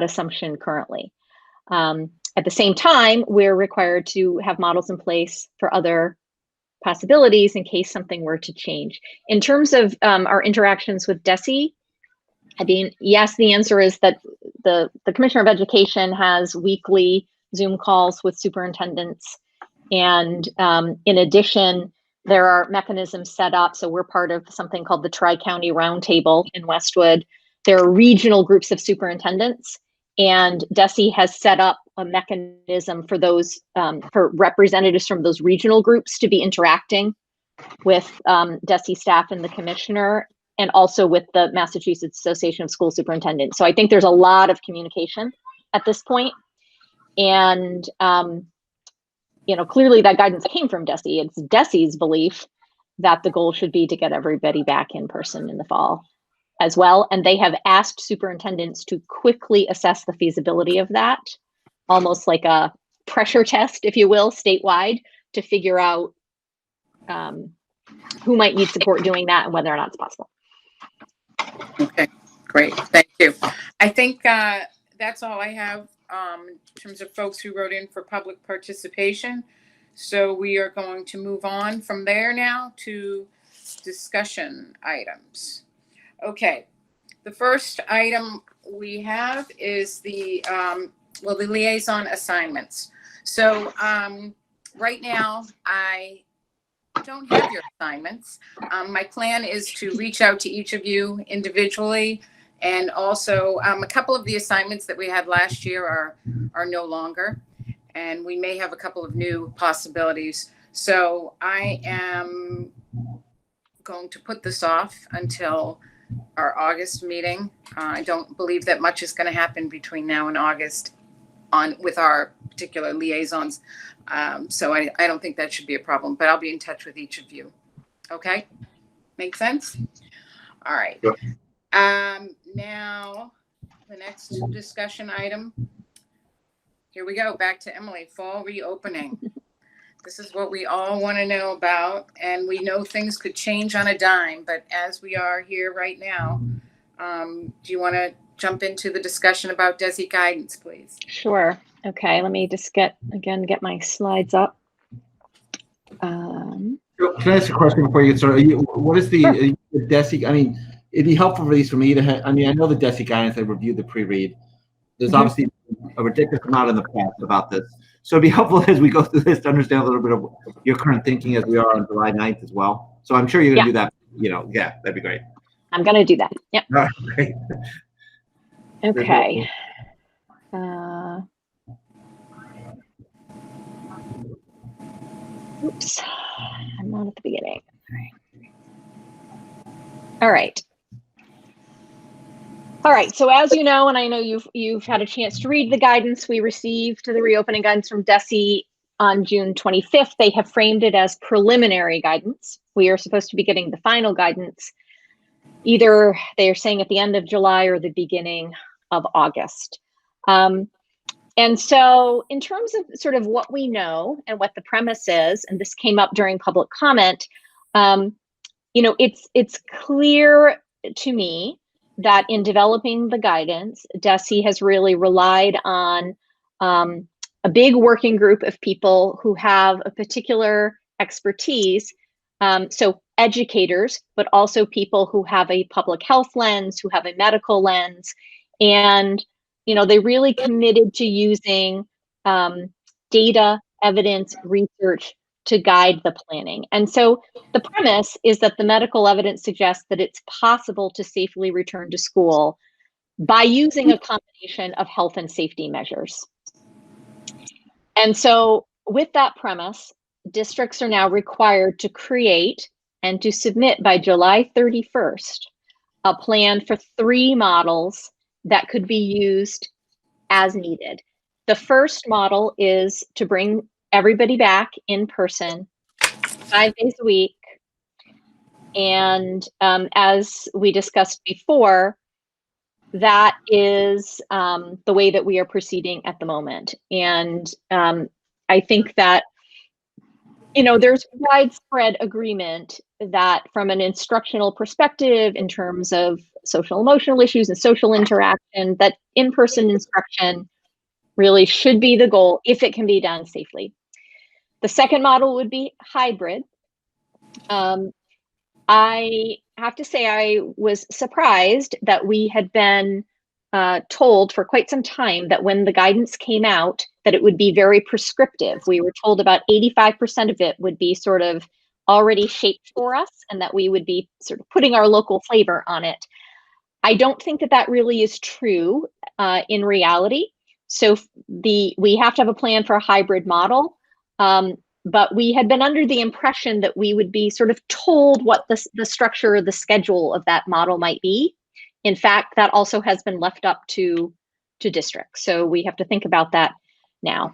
assumption currently. At the same time, we're required to have models in place for other possibilities in case something were to change. In terms of our interactions with DESE, I mean, yes, the answer is that the Commissioner of Education has weekly Zoom calls with superintendents. And in addition, there are mechanisms set up. So we're part of something called the Tri-County Roundtable in Westwood. There are regional groups of superintendents, and DESE has set up a mechanism for those, for representatives from those regional groups to be interacting with DESE staff and the commissioner, and also with the Massachusetts Association of School Superintendents. So I think there's a lot of communication at this point. And, you know, clearly that guidance came from DESE. It's DESE's belief that the goal should be to get everybody back in person in the fall as well. And they have asked superintendents to quickly assess the feasibility of that, almost like a pressure test, if you will, statewide, to figure out who might need support doing that and whether or not it's possible. Okay, great. Thank you. I think that's all I have in terms of folks who wrote in for public participation. So we are going to move on from there now to discussion items. Okay, the first item we have is the liaison assignments. So right now, I don't have your assignments. My plan is to reach out to each of you individually, and also a couple of the assignments that we had last year are no longer, and we may have a couple of new possibilities. So I am going to put this off until our August meeting. I don't believe that much is going to happen between now and August with our particular liaisons. So I don't think that should be a problem, but I'll be in touch with each of you. Okay? Make sense? All right. Yep. Now, the next discussion item. Here we go, back to Emily, fall reopening. This is what we all want to know about, and we know things could change on a dime, but as we are here right now, do you want to jump into the discussion about DESE guidance, please? Sure. Okay, let me just get my slides up. Can I ask a question before you get started? What is the DESE? I mean, it'd be helpful for these for me to have. I mean, I know the DESE guidance. I reviewed the pre-read. There's obviously a ridiculous amount in the press about this, so it'd be helpful as we go through this to understand a little bit of your current thinking as we are on July 9th as well. So I'm sure you're going to do that. Yeah, that'd be great. I'm going to do that. Yep. All right, great. Okay. Oops, I'm not at the beginning. All right. All right. So as you know, and I know you've had a chance to read the guidance we received to the reopening guidance from DESE on June 25th. They have framed it as preliminary guidance. We are supposed to be getting the final guidance. Either they are saying at the end of July or the beginning of August. And so in terms of sort of what we know and what the premise is, and this came up during public comment, it's clear to me that in developing the guidance, DESE has really relied on a big working group of people who have a particular expertise. So educators, but also people who have a public health lens, who have a medical lens, and they really committed to using data, evidence, research to guide the planning. And so the premise is that the medical evidence suggests that it's possible to safely return to school by using a combination of health and safety measures. And so with that premise, districts are now required to create and to submit by July 31st a plan for 3 models that could be used as needed. The first model is to bring everybody back in person 5 days a week. And as we discussed before, that is the way that we are proceeding at the moment. And I think that, there's widespread agreement that from an instructional perspective, in terms of social emotional issues and social interaction, that in-person instruction really should be the goal if it can be done safely. The second model would be hybrid. I have to say I was surprised that we had been told for quite some time that when the guidance came out, that it would be very prescriptive. We were told about 85% of it would be sort of already shaped for us, and that we would be sort of putting our local flavor on it. I don't think that really is true in reality. So we have to have a plan for a hybrid model, but we had been under the impression that we would be sort of told what the structure or the schedule of that model might be. In fact, that also has been left up to districts. So we have to think about that now.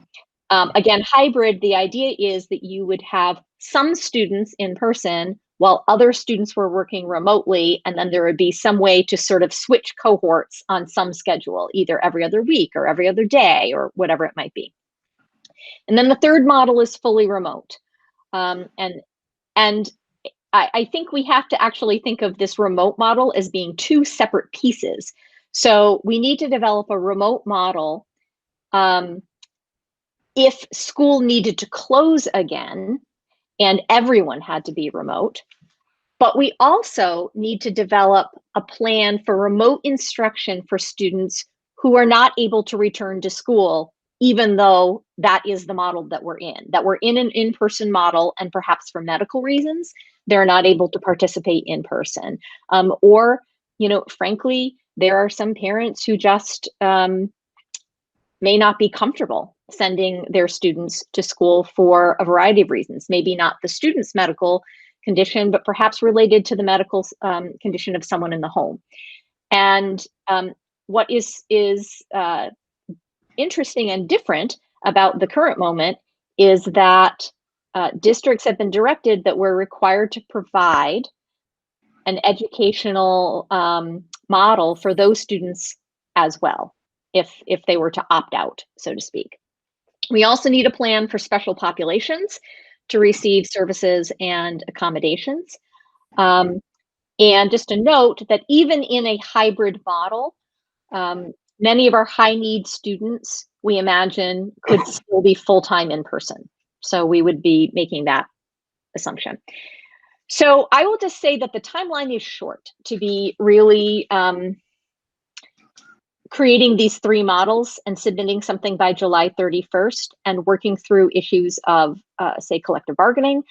Again, hybrid, the idea is that you would have some students in person while other students were working remotely, and then there would be some way to sort of switch cohorts on some schedule, either every other week or every other day or whatever it might be. And then the third model is fully remote. And I think we have to actually think of this remote model as being 2 separate pieces. So we need to develop a remote model if school needed to close again and everyone had to be remote. But we also need to develop a plan for remote instruction for students who are not able to return to school, even though that is the model that we're in an in-person model, and perhaps for medical reasons, they're not able to participate in person. Or, frankly, there are some parents who just may not be comfortable sending their students to school for a variety of reasons. Maybe not the student's medical condition, but perhaps related to the medical condition of someone in the home. And what is interesting and different about the current moment is that districts have been directed that we're required to provide an educational model for those students as well, if they were to opt out, so to speak. We also need a plan for special populations to receive services and accommodations. And just a note that even in a hybrid model, many of our high need students, we imagine, could still be full-time in person. So we would be making that assumption. So I will just say that the timeline is short to be really creating these 3 models and submitting something by July 31st and working through issues of, say, collective bargaining.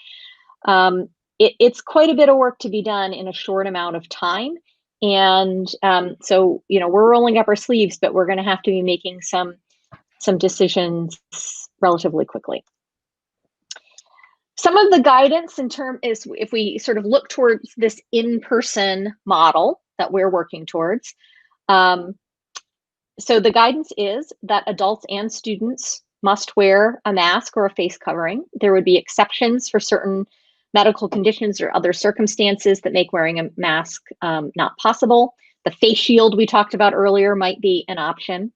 It's quite a bit of work to be done in a short amount of time. And so, you know, we're rolling up our sleeves, but we're going to have to be making some decisions relatively quickly. Some of the guidance in term is, if we sort of look towards this in-person model that we're working towards. So the guidance is that adults and students must wear a mask or a face covering. There would be exceptions for certain medical conditions or other circumstances that make wearing a mask not possible. The face shield we talked about earlier might be an option.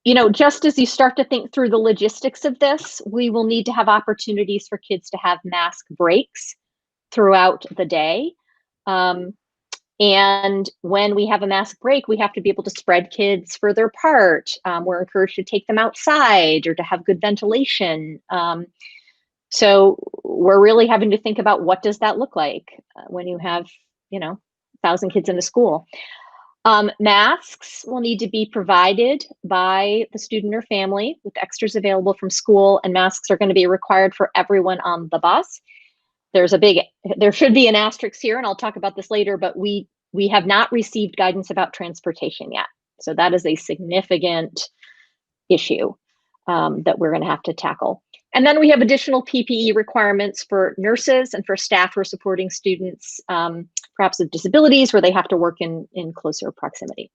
You know, just as you start to think through the logistics of this, we will need to have opportunities for kids to have mask breaks throughout the day. And when we have a mask break, we have to be able to spread kids further apart. We're encouraged to take them outside or to have good ventilation. So we're really having to think about, what does that look like when you have, you know, 1,000 kids in a school. Masks will need to be provided by the student or family with extras available from school, and masks are going to be required for everyone on the bus. There should be an asterisk here, and I'll talk about this later, but we have not received guidance about transportation yet. So that is a significant issue that we're going to have to tackle. And then we have additional PPE requirements for nurses and for staff who are supporting students, perhaps with disabilities, where they have to work in closer proximity.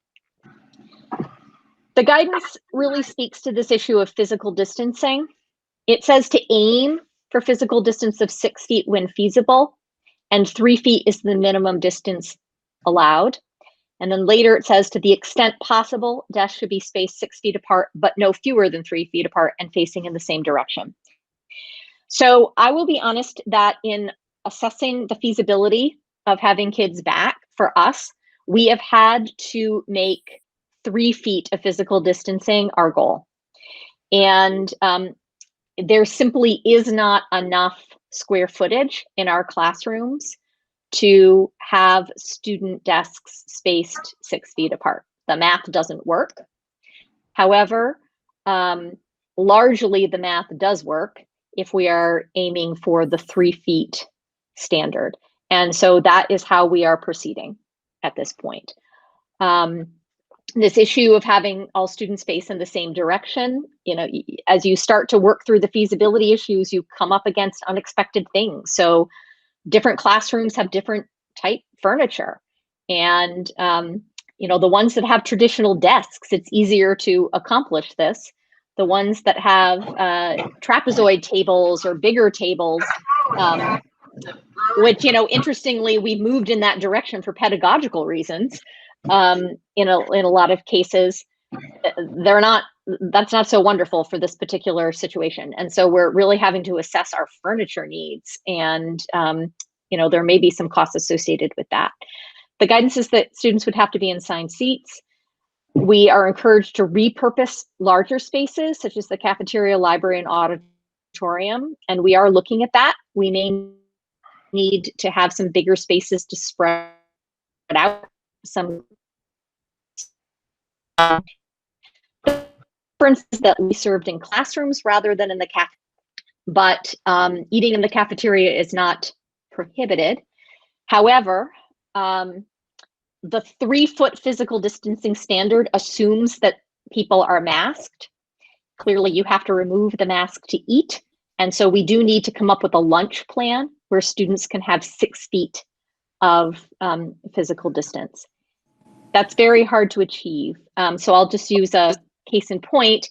The guidance really speaks to this issue of physical distancing. It says to aim for physical distance of 6 feet when feasible, and 3 feet is the minimum distance allowed. And then later it says, to the extent possible, desks should be spaced 6 feet apart, but no fewer than 3 feet apart and facing in the same direction. So I will be honest that in assessing the feasibility of having kids back, for us, we have had to make 3 feet of physical distancing our goal. And there simply is not enough square footage in our classrooms to have student desks spaced 6 feet apart. The math doesn't work. However, largely the math does work if we are aiming for the 3 feet standard. And so that is how we are proceeding at this point. This issue of having all students face in the same direction, you know, as you start to work through the feasibility issues, you come up against unexpected things. So different classrooms have different type furniture. And, you know, the ones that have traditional desks, it's easier to accomplish this. The ones that have trapezoid tables or bigger tables, which, you know, interestingly, we moved in that direction for pedagogical reasons. In a lot of cases, that's not so wonderful for this particular situation. And so we're really having to assess our furniture needs, and you know, there may be some costs associated with that. The guidance is that students would have to be in assigned seats. We are encouraged to repurpose larger spaces, such as the cafeteria, library, and auditorium, and we are looking at that. We may need to have some bigger spaces to spread out some differences that we served in classrooms rather than in the cafeteria. But eating in the cafeteria is not prohibited. However, the 3 foot physical distancing standard assumes that people are masked. Clearly, you have to remove the mask to eat. And so we do need to come up with a lunch plan where students can have 6 feet of physical distance. That's very hard to achieve. So I'll just use a case in point.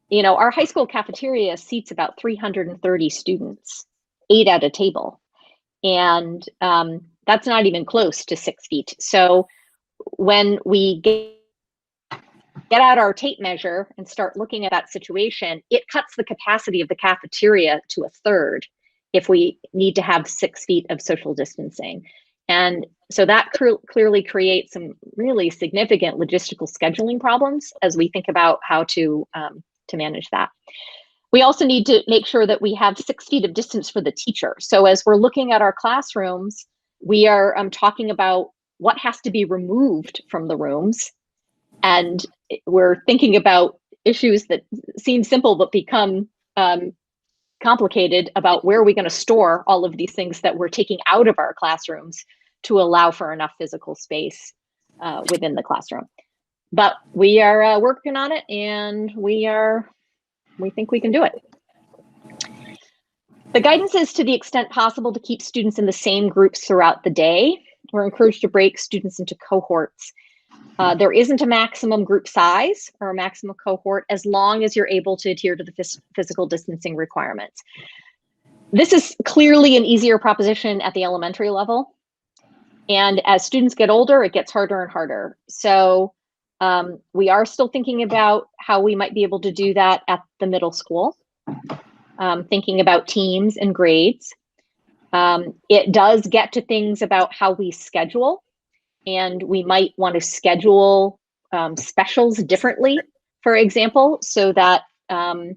You know, our high school cafeteria seats about 330 students, 8 at a table. And That's not even close to 6 feet. So when we get out our tape measure and start looking at that situation, it cuts the capacity of the cafeteria to a third if we need to have 6 feet of social distancing. And so that clearly creates some really significant logistical scheduling problems as we think about how to manage that. We also need to make sure that we have 6 feet of distance for the teacher. So as we're looking at our classrooms, we are talking about what has to be removed from the rooms. And we're thinking about issues that seem simple but become complicated about where are we going to store all of these things that we're taking out of our classrooms to allow for enough physical space within the classroom. But we are working on it, and we think we can do it. The guidance is, to the extent possible, to keep students in the same groups throughout the day. We're encouraged to break students into cohorts. There isn't a maximum group size or a maximum cohort as long as you're able to adhere to the physical distancing requirements. This is clearly an easier proposition at the elementary level. And as students get older, it gets harder and harder. So we are still thinking about how we might be able to do that at the middle school, thinking about teams and grades. It does get to things about how we schedule, and we might want to schedule specials differently, for example, so that some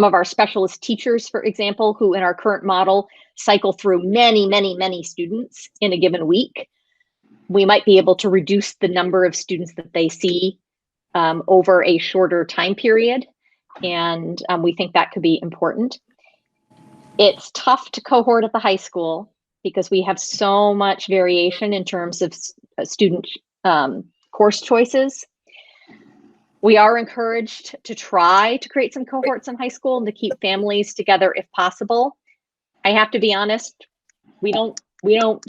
of our specialist teachers, for example, who in our current model cycle through many students in a given week, we might be able to reduce the number of students that they see over a shorter time period. And we think that could be important. It's tough to cohort at the high school because we have so much variation in terms of student course choices. We are encouraged to try to create some cohorts in high school and to keep families together if possible. I have to be honest, we don't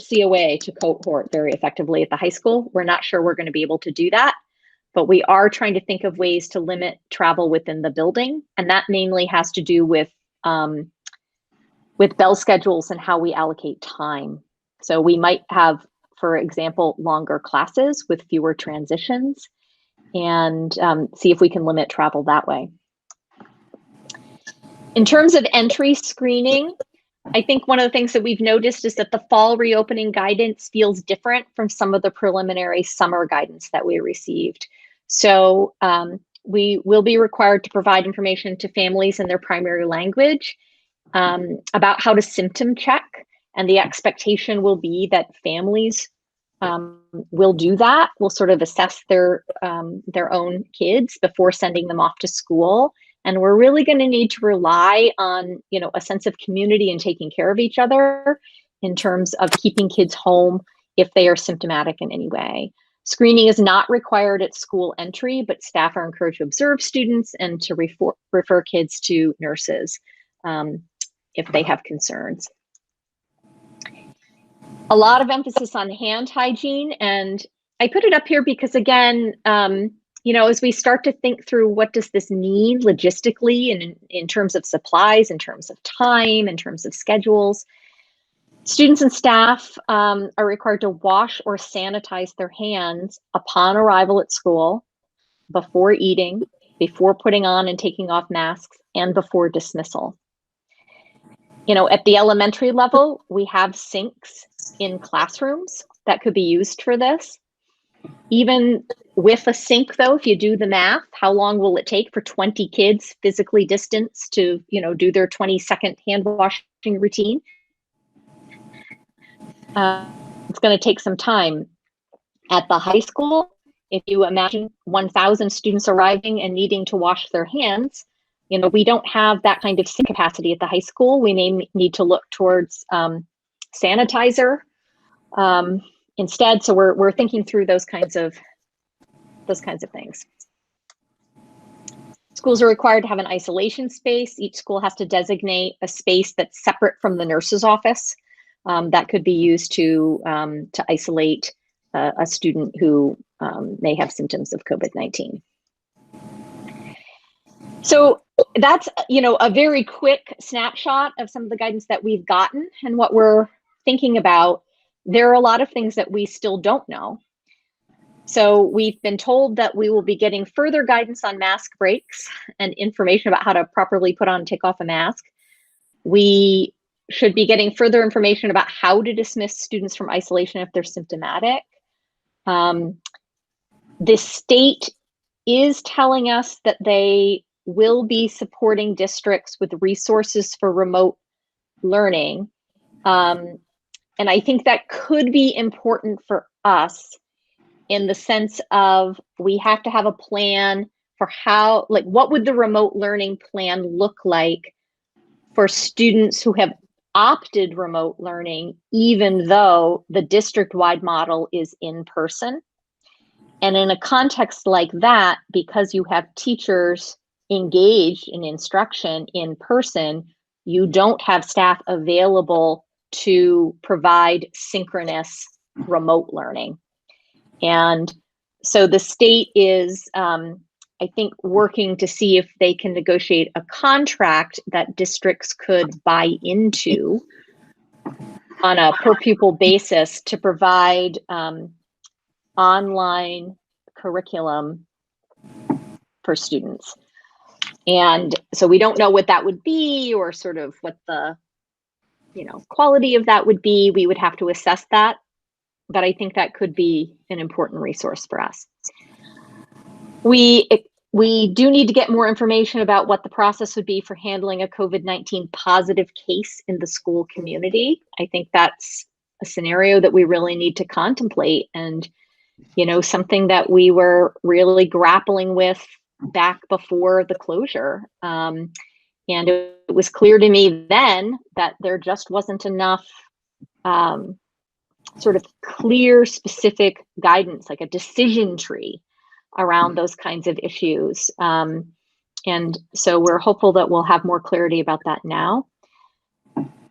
see a way to cohort very effectively at the high school. We're not sure we're going to be able to do that, but we are trying to think of ways to limit travel within the building. And that mainly has to do with bell schedules and how we allocate time. So we might have, for example, longer classes with fewer transitions, and see if we can limit travel that way. In terms of entry screening, I think one of the things that we've noticed is that the fall reopening guidance feels different from some of the preliminary summer guidance that we received. So we will be required to provide information to families in their primary language about how to symptom check, and the expectation will be that families will do that. We'll sort of assess their own kids before sending them off to school. And we're really going to need to rely on, a sense of community and taking care of each other in terms of keeping kids home if they are symptomatic in any way. Screening is not required at school entry, but staff are encouraged to observe students and to refer kids to nurses if they have concerns. A lot of emphasis on hand hygiene, and I put it up here because, again, as we start to think through what does this mean logistically and in terms of supplies, in terms of time, in terms of schedules, students and staff are required to wash or sanitize their hands upon arrival at school, before eating, before putting on and taking off masks, and before dismissal. At the elementary level, we have sinks in classrooms that could be used for this. Even with a sink, though, if you do the math, how long will it take for 20 kids physically distanced to, do their 20-second hand washing routine? It's going to take some time. At the high school, if you imagine 1,000 students arriving and needing to wash their hands, we don't have that kind of sink capacity at the high school. We may need to look towards sanitizer instead. So we're thinking through those kinds of things. Schools are required to have an isolation space. Each school has to designate a space that's separate from the nurse's office that could be used to isolate a student who may have symptoms of COVID-19. So that's, a very quick snapshot of some of the guidance that we've gotten and what we're thinking about, there are a lot of things that we still don't know. So we've been told that we will be getting further guidance on mask breaks and information about how to properly put on and take off a mask. We should be getting further information about how to dismiss students from isolation if they're symptomatic. The state is telling us that they will be supporting districts with resources for remote learning. And I think that could be important for us in the sense of we have to have a plan for how, like, what would the remote learning plan look like for students who have opted remote learning, even though the district-wide model is in person. And in a context like that, because you have teachers engaged in instruction in person, you don't have staff available to provide synchronous remote learning. And so the state is, I think, working to see if they can negotiate a contract that districts could buy into on a per pupil basis to provide online curriculum for students. And so we don't know what that would be, or sort of what the, quality of that would be. We would have to assess that, but I think that could be an important resource for us. We do need to get more information about what the process would be for handling a COVID-19 positive case in the school community. I think that's a scenario that we really need to contemplate, and something that we were really grappling with back before the closure. And it was clear to me then that there just wasn't enough sort of clear, specific guidance, like a decision tree around those kinds of issues. And so we're hopeful that we'll have more clarity about that now.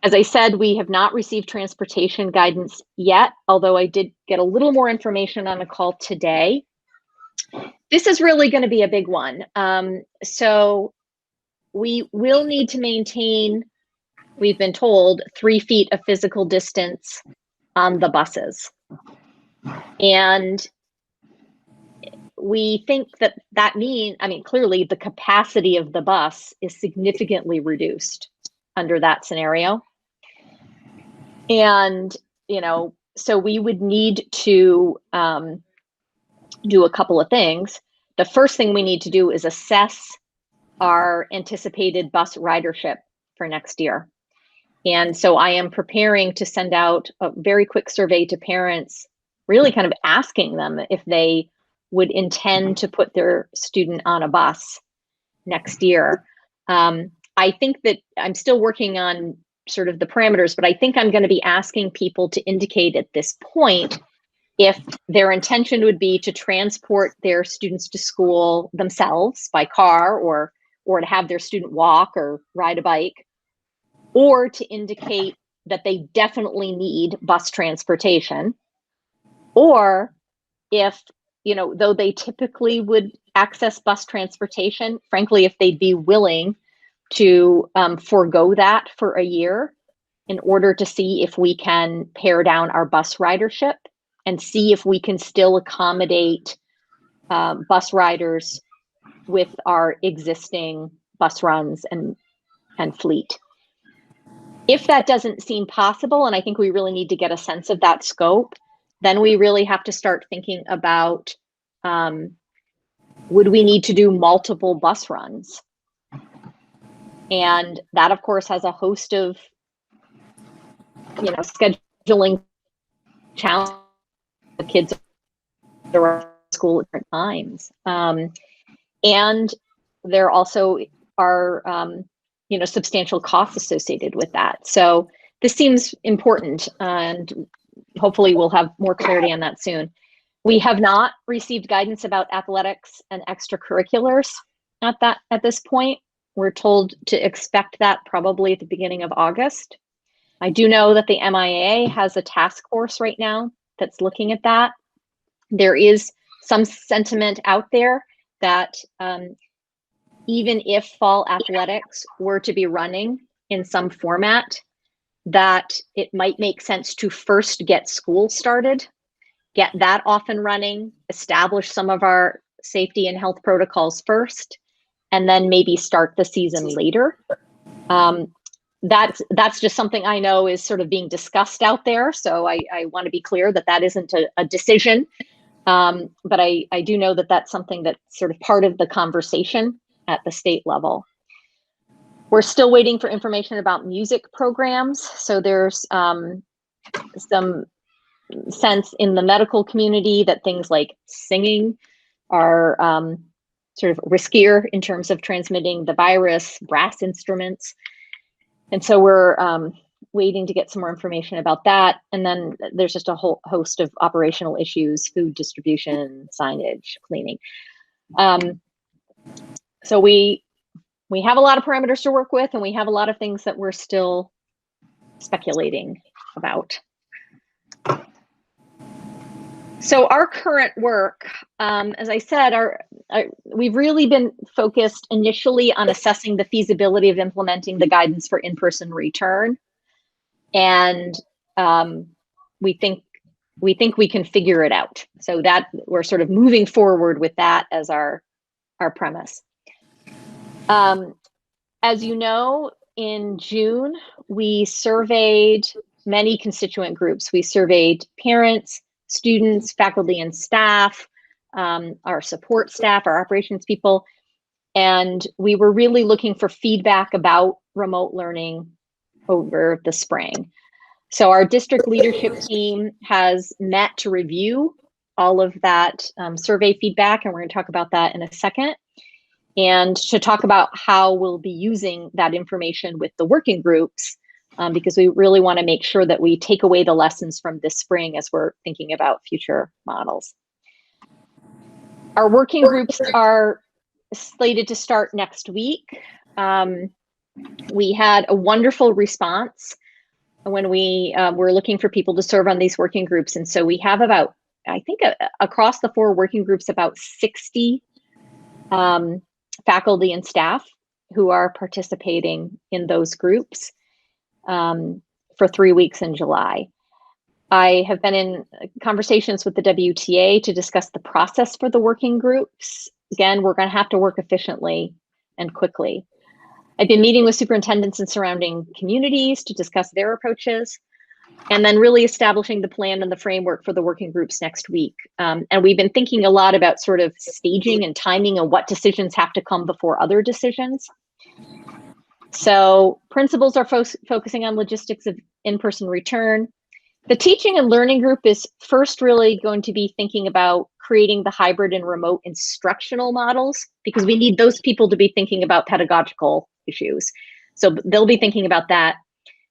As I said, we have not received transportation guidance yet, although I did get a little more information on a call today. This is really going to be a big one. So we will need to maintain, we've been told, 3 feet of physical distance on the buses. And we think that means, clearly the capacity of the bus is significantly reduced under that scenario. And, so we would need to do a couple of things. The first thing we need to do is assess our anticipated bus ridership for next year. And so I am preparing to send out a very quick survey to parents, really kind of asking them if they would intend to put their student on a bus next year. I think that I'm still working on sort of the parameters, but I think I'm going to be asking people to indicate at this point if their intention would be to transport their students to school themselves by car, or to have their student walk or ride a bike, or to indicate that they definitely need bus transportation, or if, though they typically would access bus transportation, frankly, if they'd be willing to forego that for a year in order to see if we can pare down our bus ridership and see if we can still accommodate bus riders with our existing bus runs and fleet. If that doesn't seem possible, and I think we really need to get a sense of that scope, then we really have to start thinking about, would we need to do multiple bus runs? And that, of course, has a host of, scheduling challenges. The kids are at school at different times. And there also are, substantial costs associated with that. So this seems important, and hopefully we'll have more clarity on that soon. We have not received guidance about athletics and extracurriculars at this point. We're told to expect that probably at the beginning of August. I do know that the MIA has a task force right now that's looking at that. There is some sentiment out there that even if fall athletics were to be running in some format, that it might make sense to first get school started, get that off and running, establish some of our safety and health protocols first, and then maybe start the season later. That's just something I know is sort of being discussed out there. So I want to be clear that that isn't a decision. But I do know that that's something that's sort of part of the conversation at the state level. We're still waiting for information about music programs. So there's some sense in the medical community that things like singing are sort of riskier in terms of transmitting the virus, brass instruments. And so we're waiting to get some more information about that. And then there's just a whole host of operational issues, food distribution, signage, cleaning. So we have a lot of parameters to work with, and we have a lot of things that we're still speculating about. So our current work, as I said, we've really been focused initially on assessing the feasibility of implementing the guidance for in-person return. And we think we can figure it out. So that we're sort of moving forward with that as our premise. As you know, in June, we surveyed many constituent groups. We surveyed parents, students, faculty and staff, our support staff, our operations people, and we were really looking for feedback about remote learning over the spring. So our district leadership team has met to review all of that survey feedback, and we're going to talk about that in a second, and to talk about how we'll be using that information with the working groups, because we really want to make sure that we take away the lessons from this spring as we're thinking about future models. Our working groups are slated to start next week. We had a wonderful response when we were looking for people to serve on these working groups. And so we have about, I think across the 4 working groups, about 60 faculty and staff who are participating in those groups for 3 weeks in July. I have been in conversations with the WTA to discuss the process for the working groups. Again, we're going to have to work efficiently and quickly. I've been meeting with superintendents in surrounding communities to discuss their approaches, and then really establishing the plan and the framework for the working groups next week. And we've been thinking a lot about sort of staging and timing and what decisions have to come before other decisions. So principals are focusing on logistics of in-person return. The teaching and learning group is first really going to be thinking about creating the hybrid and remote instructional models, because we need those people to be thinking about pedagogical issues. So they'll be thinking about that.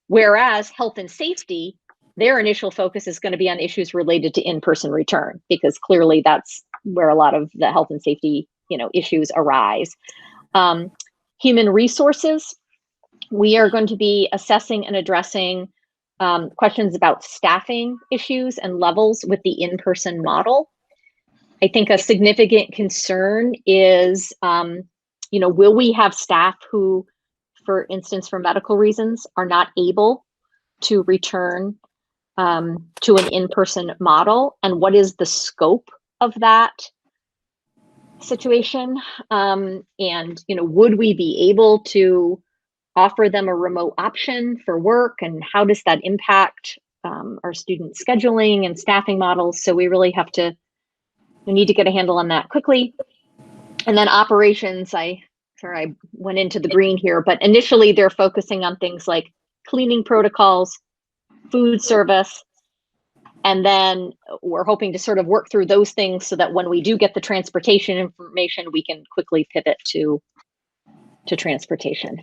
Whereas health and safety, their initial focus is going to be on issues related to in-person return, because clearly that's where a lot of the health and safety, issues arise. Human resources, we are going to be assessing and addressing questions about staffing issues and levels with the in-person model. I think a significant concern is, will we have staff who, for instance, for medical reasons, are not able to return to an in-person model? And what is the scope of that situation? And, would we be able to offer them a remote option for work, and how does that impact our student scheduling and staffing models? So we really we need to get a handle on that quickly. And then operations, I went into the green here, but initially they're focusing on things like cleaning protocols, food service, and then we're hoping to sort of work through those things so that when we do get the transportation information, we can quickly pivot to transportation.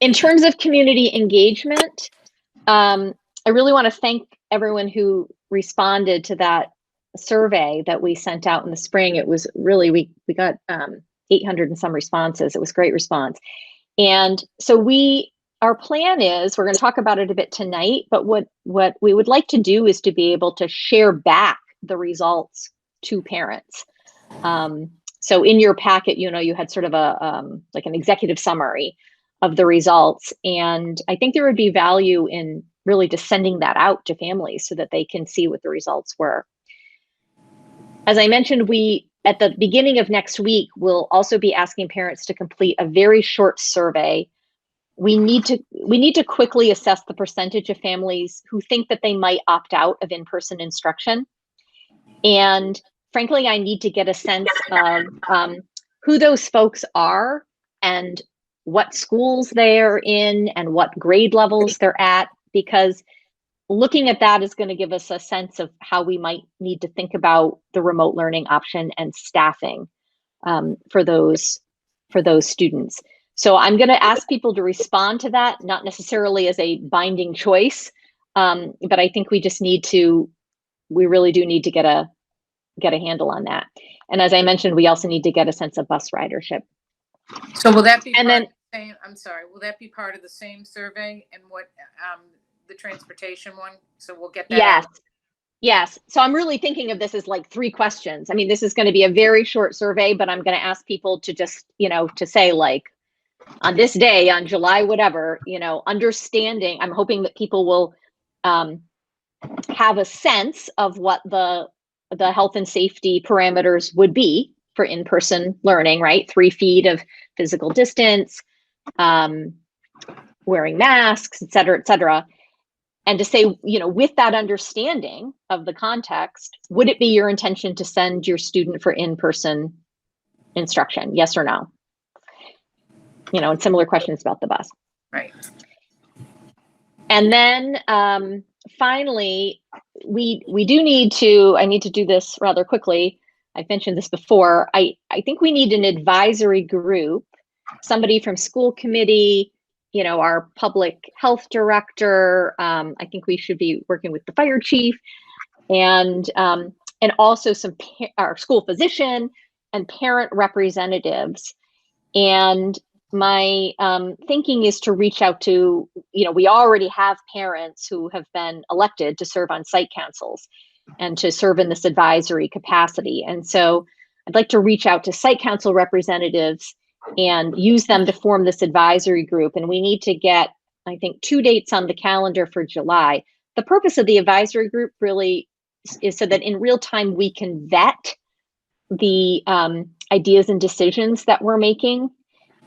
In terms of community engagement, I really want to thank everyone who responded to that survey that we sent out in the spring. It was really, we got 800 and some responses. It was a great response. And so our plan is, we're going to talk about it a bit tonight, but what we would like to do is to be able to share back the results to parents. So in your packet, you had sort of like an executive summary the results. And I think there would be value in really just sending that out to families so that they can see what the results were. As I mentioned, we, at the beginning of next week, will also be asking parents to complete a very short survey. We need to quickly assess the percentage of families who think that they might opt out of in-person instruction. And frankly, I need to get a sense of who those folks are and what schools they're in and what grade levels they're at, because looking at that is going to give us a sense of how we might need to think about the remote learning option and staffing for those students. So I'm going to ask people to respond to that, not necessarily as a binding choice, but I think we really do need to get a handle on that. And as I mentioned, we also need to get a sense of bus ridership. So will that be And part then- of the same, I'm sorry, will that be part of the same survey and what the transportation one? So we'll get that Yes. out. Yes. So I'm really thinking of this as like 3 questions. I mean, this is going to be a very short survey, but I'm going to ask people to just, to say like, on this day, on July, whatever, understanding, I'm hoping that people will have a sense of what the health and safety parameters would be for in-person learning, right? 3 feet of physical distance, wearing masks, et cetera, and to say, with that understanding of the context, would it be your intention to send your student for in-person instruction? Yes or no? And similar questions about the bus. Right. And then finally, we do need to, I need to do this rather quickly. I've mentioned this before. I think we need an advisory group, somebody from school committee, our public health director. I think we should be working with the fire chief and also our school physician and parent representatives. And my thinking is to reach out to, we already have parents who have been elected to serve on site councils and to serve in this advisory capacity. And so I'd like to reach out to site council representatives and use them to form this advisory group. And we need to get, I think, 2 dates on the calendar for July. The purpose of the advisory group really is so that in real time we can vet the ideas and decisions that we're making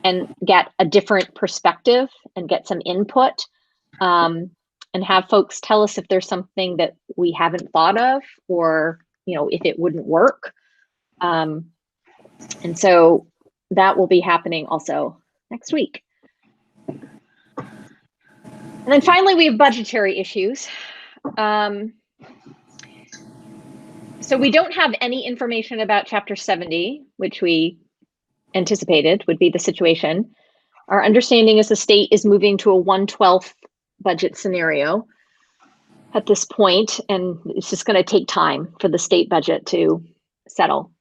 and get a different perspective and get some input, and have folks tell us if there's something that we haven't thought of or, if it wouldn't work. And so that will be happening also next week. And then finally, we have budgetary issues. So we don't have any information about Chapter 70, which we anticipated would be the situation. Our understanding is the state is moving to a 1/12 budget scenario at this point, and it's just going to take time for the state budget to settle.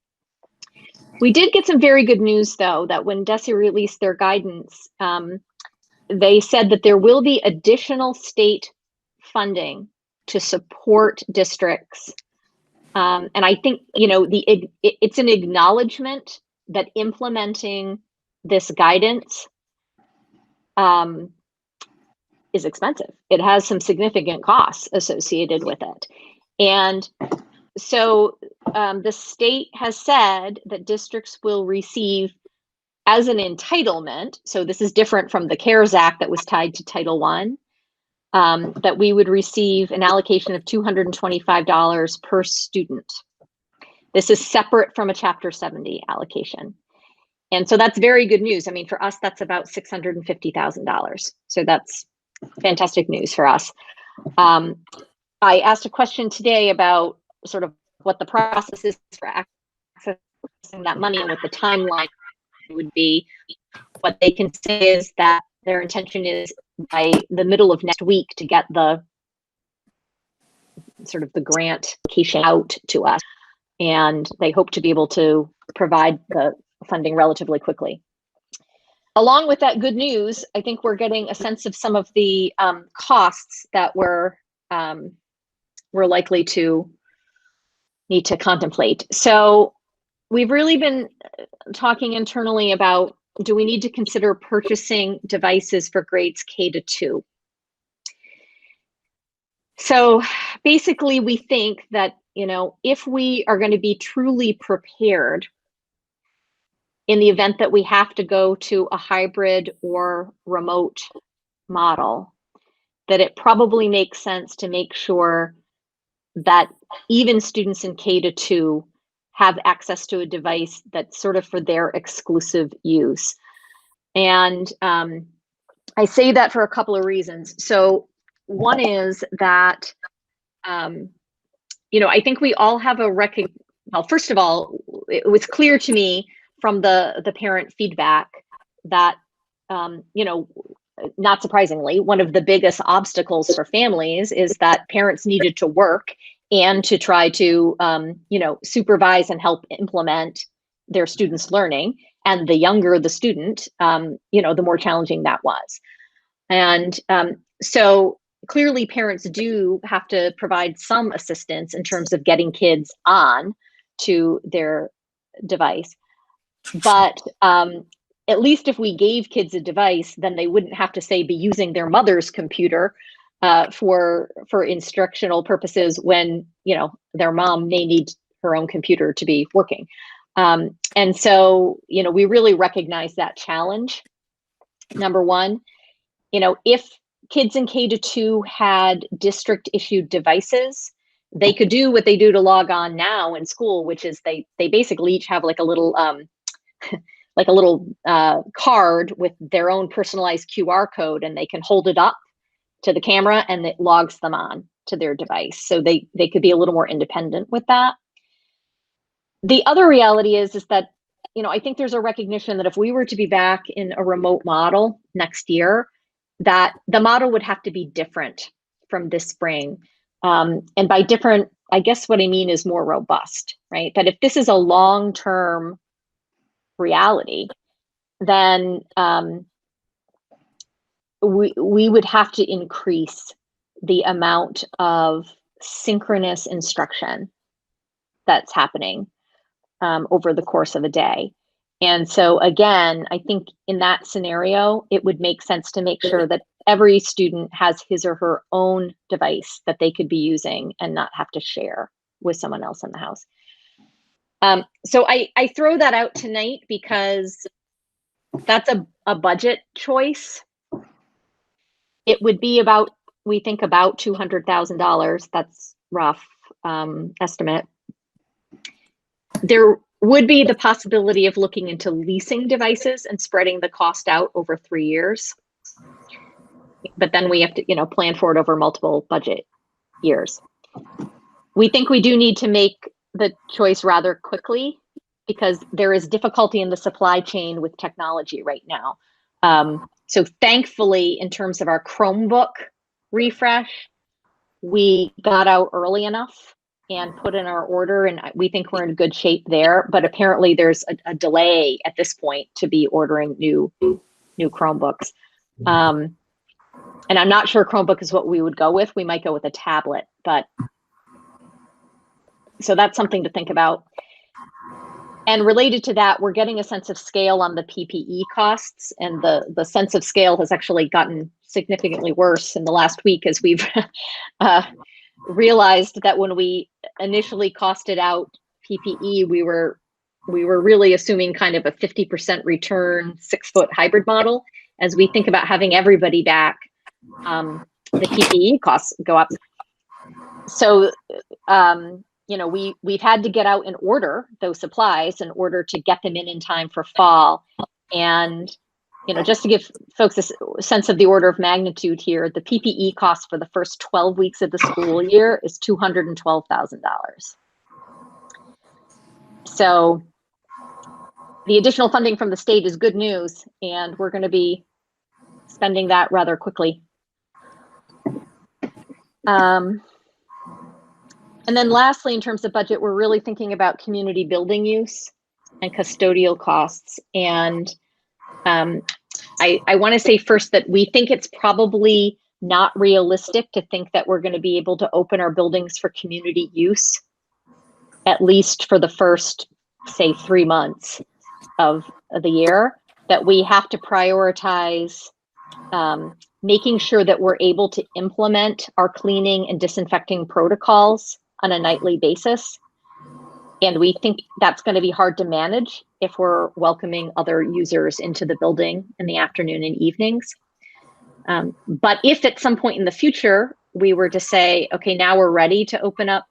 We did get some very good news, though, that when DESE released their guidance, they said that there will be additional state funding to support districts. And I think, it's an acknowledgement that implementing this guidance is expensive. It has some significant costs associated with it. And so the state has said that districts will receive as an entitlement, so this is different from the CARES Act that was tied to Title I, that we would receive an allocation of $225 per student. This is separate from a Chapter 70 allocation. And so that's very good news. I mean, for us, that's about $650,000. So that's fantastic news for us. I asked a question today about sort of what the process is for accessing that money and what the timeline would be. What they can say is that their intention is by the middle of next week to get the sort of the grant application out to us. And they hope to be able to provide the funding relatively quickly. Along with that good news, I think we're getting a sense of some of the costs that we're likely to need to contemplate. So we've really been talking internally about do we need to consider purchasing devices for grades K to 2? So basically, we think that, if we are going to be truly prepared in the event that we have to go to a hybrid or remote model, that it probably makes sense to make sure that even students in K to 2 have access to a device that's sort of for their exclusive use. And I say that for a couple of reasons. So one is that, I think we all have well, first of all, it was clear to me from the parent feedback that, not surprisingly, one of the biggest obstacles for families is that parents needed to work and to try to, supervise and help implement their students' learning. And the younger the student, the more challenging that was. And so clearly parents do have to provide some assistance in terms of getting kids on to their device. But at least if we gave kids a device, then they wouldn't have to, say, be using their mother's computer for instructional purposes when, their mom may need her own computer to be working. And so, we really recognize that challenge. Number one, if kids in K to 2 had district issued devices, they could do what they do to log on now in school, which is they basically each have like a little card with their own personalized QR code, and they can hold it up to the camera and it logs them on to their device. So they could be a little more independent with that. The other reality is that, I think there's a recognition that if we were to be back in a remote model next year, that the model would have to be different from this spring. And by different, I guess what I mean is more robust, right? That if this is a long-term reality, then we would have to increase the amount of synchronous instruction that's happening over the course of a day. And so again, I think in that scenario, it would make sense to make sure that every student has his or her own device that they could be using and not have to share with someone else in the house. So I throw that out tonight because that's a budget choice. It would be about, we think about $200,000. That's rough estimate. There would be the possibility of looking into leasing devices and spreading the cost out over 3 years. But then we have to, plan for it over multiple budget years. We think we do need to make the choice rather quickly because there is difficulty in the supply chain with technology right now. So thankfully, in terms of our Chromebook refresh, we got out early enough and put in our order, and we think we're in good shape there. But apparently there's a delay at this point to be ordering new Chromebooks. And I'm not sure Chromebook is what we would go with. We might go with a tablet, but so that's something to think about. And related to that, we're getting a sense of scale on the PPE costs, and the sense of scale has actually gotten significantly worse in the last week as we've realized that when we initially costed out PPE, we were really assuming kind of a 50% return 6-foot hybrid model. As we think about having everybody back, the PPE costs go up. So, we've had to get out and order those supplies in order to get them in time for fall. And, just to give folks a sense of the order of magnitude here, the PPE cost for the first 12 weeks of the school year is $212,000. So the additional funding from the state is good news, and we're going to be spending that rather quickly. And then lastly, in terms of budget, we're really thinking about community building use and custodial costs. And I want to say first that we think it's probably not realistic to think that we're going to be able to open our buildings for community use, at least for the first, say, 3 months of the year. that we have to prioritize making sure that we're able to implement our cleaning and disinfecting protocols on a nightly basis. And we think that's going to be hard to manage if we're welcoming other users into the building in the afternoon and evenings. But if at some point in the future, we were to say, okay, now we're ready to open up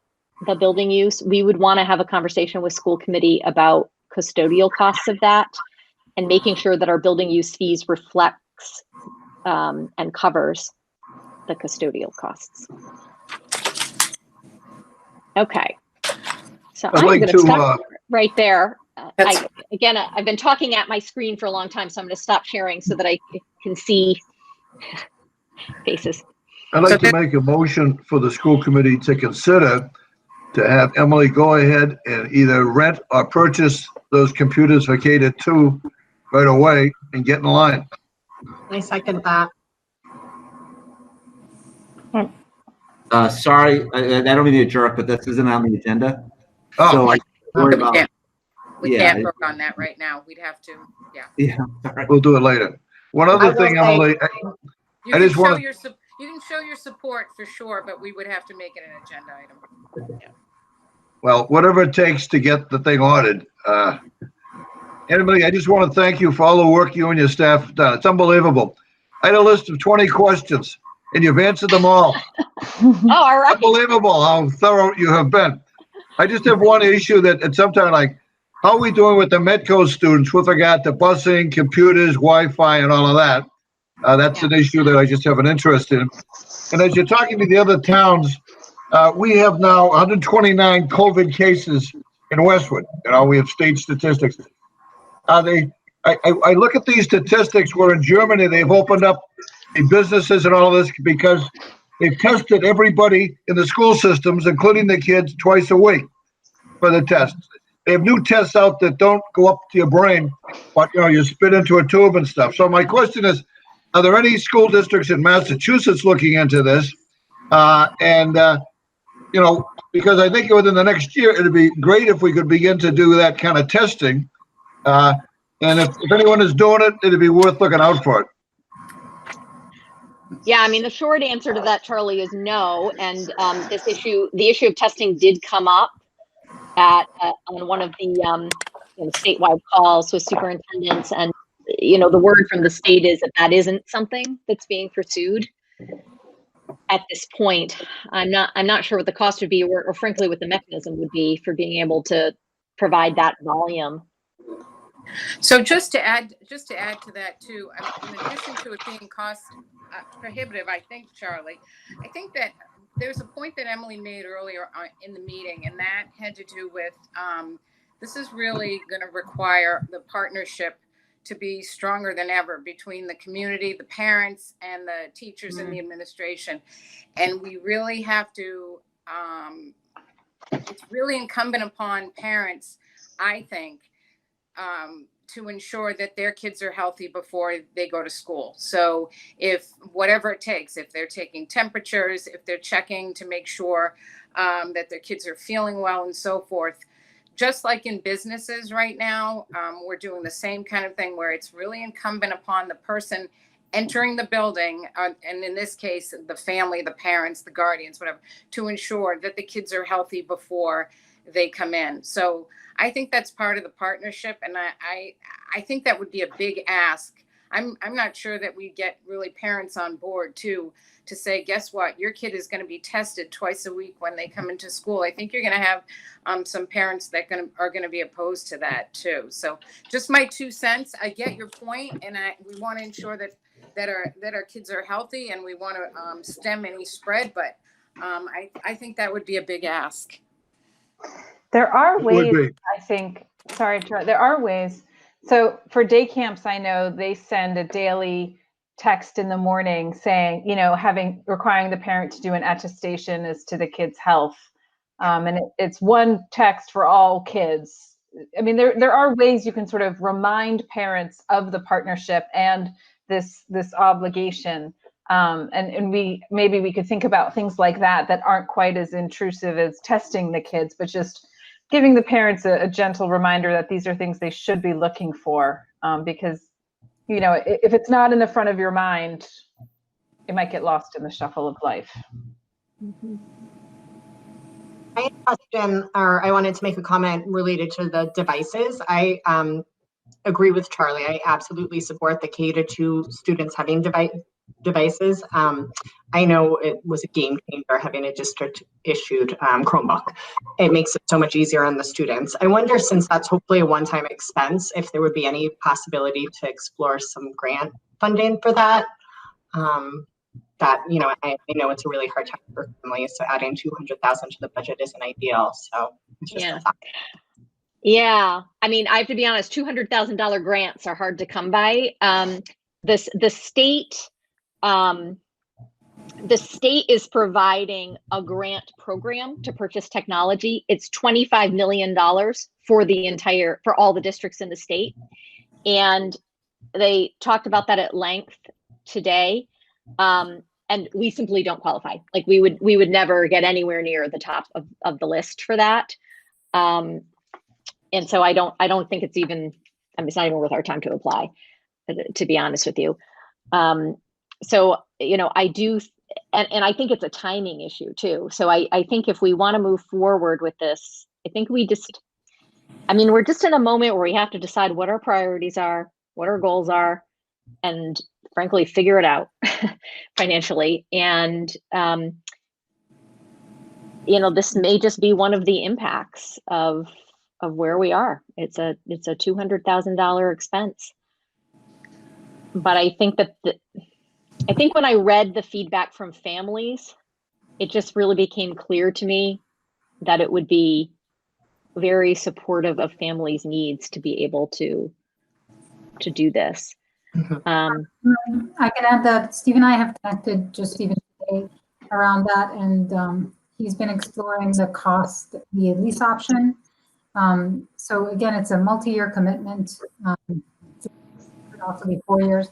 the building use, we would want to have a conversation with school committee about custodial costs of that and making sure that our building use fees reflects and covers the custodial costs. Okay. So I'm going to stop right there. I've been talking at my screen for a long time, so I'm going to stop sharing so that I can see faces. I'd like to make a motion for the school committee to consider to have Emily go ahead and either rent or purchase those computers for K-2 right away and get in line. I second that. Sorry, I don't mean to be a jerk, but this isn't on the agenda. Oh. So I worry about. We can't work on that right now. We'd have to, Yeah, sorry. We'll do it later. One other thing, Emily, You I can just want you can show your support for sure, but we would have to make it an agenda item. Yeah. well, whatever it takes to get the thing ordered. Emily, I just want to thank you for all the work you and your staff have done. It's unbelievable. I had a list of 20 questions, and you've answered them all. Oh, all right. Unbelievable how thorough you have been. I just have one issue that at some time, like, how are we doing with the Medco students with regard to busing, computers, Wi-Fi, and all of that? That's an issue that I just have an interest in. And as you're talking to the other towns, we have now 129 COVID cases in Westwood. You know, we have state statistics. I look at these statistics where in Germany they've opened up the businesses and all this because they've tested everybody in the school systems, including the kids, twice a week for the tests. They have new tests out that don't go up to your brain, but you spit into a tube and stuff. So my question is, are there any school districts in Massachusetts looking into this? Because I think within the next year, it'd be great if we could begin to do that kind of testing. And if anyone is doing it, it'd be worth looking out for it. Yeah, I mean, the short answer to that, Charlie, is no. And the issue of testing did come up on one of the statewide calls with superintendents, and the word from the state is that isn't something that's being pursued at this point. I'm not sure what the cost would be, or frankly, what the mechanism would be for being able to provide that volume. So just to add to that too, in addition to it being cost prohibitive, I think, Charlie, I think that there's a point that Emily made earlier in the meeting, and that had to do with this is really going to require the partnership to be stronger than ever between the community, the parents, and the teachers and the administration. And we really have to, it's really incumbent upon parents, I think, to ensure that their kids are healthy before they go to school. So if whatever it takes, if they're taking temperatures, if they're checking to make sure that their kids are feeling well and so forth, just like in businesses right now, we're doing the same kind of thing where it's really incumbent upon the person entering the building, and in this case, the family, the parents, the guardians, whatever, to ensure that the kids are healthy before they come in. So I think that's part of the partnership, and I think that would be a big ask. I'm not sure that we get really parents on board too, to say, guess what, your kid is going to be tested twice a week when they come into school. I think you're going to have some parents that are going to be opposed to that too. So just my 2 cents. I get your point, and we want to ensure that our kids are healthy, and we want to stem any spread. But I think that would be a big ask. There are ways, I think. Sorry, there are ways. So for day camps, I know they send a daily text in the morning saying, requiring the parent to do an attestation as to the kid's health. And it's one text for all kids. I mean, there are ways you can sort of remind parents of the partnership and this obligation. And maybe we could think about things like that aren't quite as intrusive as testing the kids, but just giving the parents a gentle reminder that these are things they should be looking for, because you know, if it's not in the front of your mind, it might get lost in the shuffle of life. I had a question, or I wanted to make a comment related to the devices. I agree with Charlie. I absolutely support the K-2 students having devices. I know it was a game changer having a district issued Chromebook. It makes it so much easier on the students. I wonder, since that's hopefully a one-time expense, if there would be any possibility to explore some grant funding for that. That, you know, I know it's a really hard time for families, so adding 200,000 to the budget isn't ideal. So it's just a thought. Yeah, I mean, I have to be honest, $200,000 grants are hard to come by. The state is providing a grant program to purchase technology. It's $25 million for all the districts in the state. And they talked about that at length today. And we simply don't qualify. Like we would never get anywhere near the top of the list for that. And so I don't think it's even, I mean, it's not even worth our time to apply, to be honest with you. So, you know, I do, and I think it's a timing issue too. So I think if we want to move forward with this, I think we're just in a moment where we have to decide what our priorities are, what our goals are, and frankly, figure it out financially. And, you know, this may just be one of the impacts of where we are. It's a $200,000 expense. But I think that I think when I read the feedback from families, it just really became clear to me that it would be very supportive of families' needs to be able to do this. I can add that Steve and I have connected just even today around that, and he's been exploring the cost, the lease option. So again, it's a multi-year commitment. It could also be 4 years.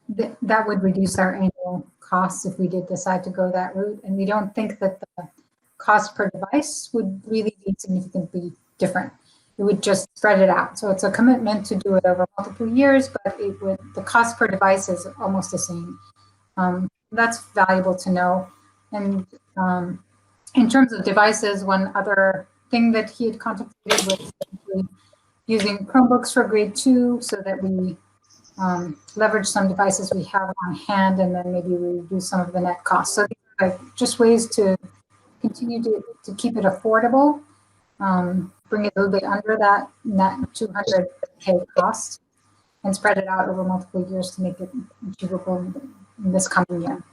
That would reduce our annual costs if we did decide to go that route. And we don't think that the cost per device would really be significantly different. It would just spread it out. So it's a commitment to do it over multiple years, but the cost per device is almost the same. That's valuable to know. And in terms of devices, one other thing that he had contemplated was using Chromebooks for grade 2 so that we leverage some devices we have on hand, and then maybe we reduce some of the net costs. So these are just ways to continue to keep it affordable, bring it a little bit under that net $200K cost, and spread it out over multiple years to make it achievable in this coming year.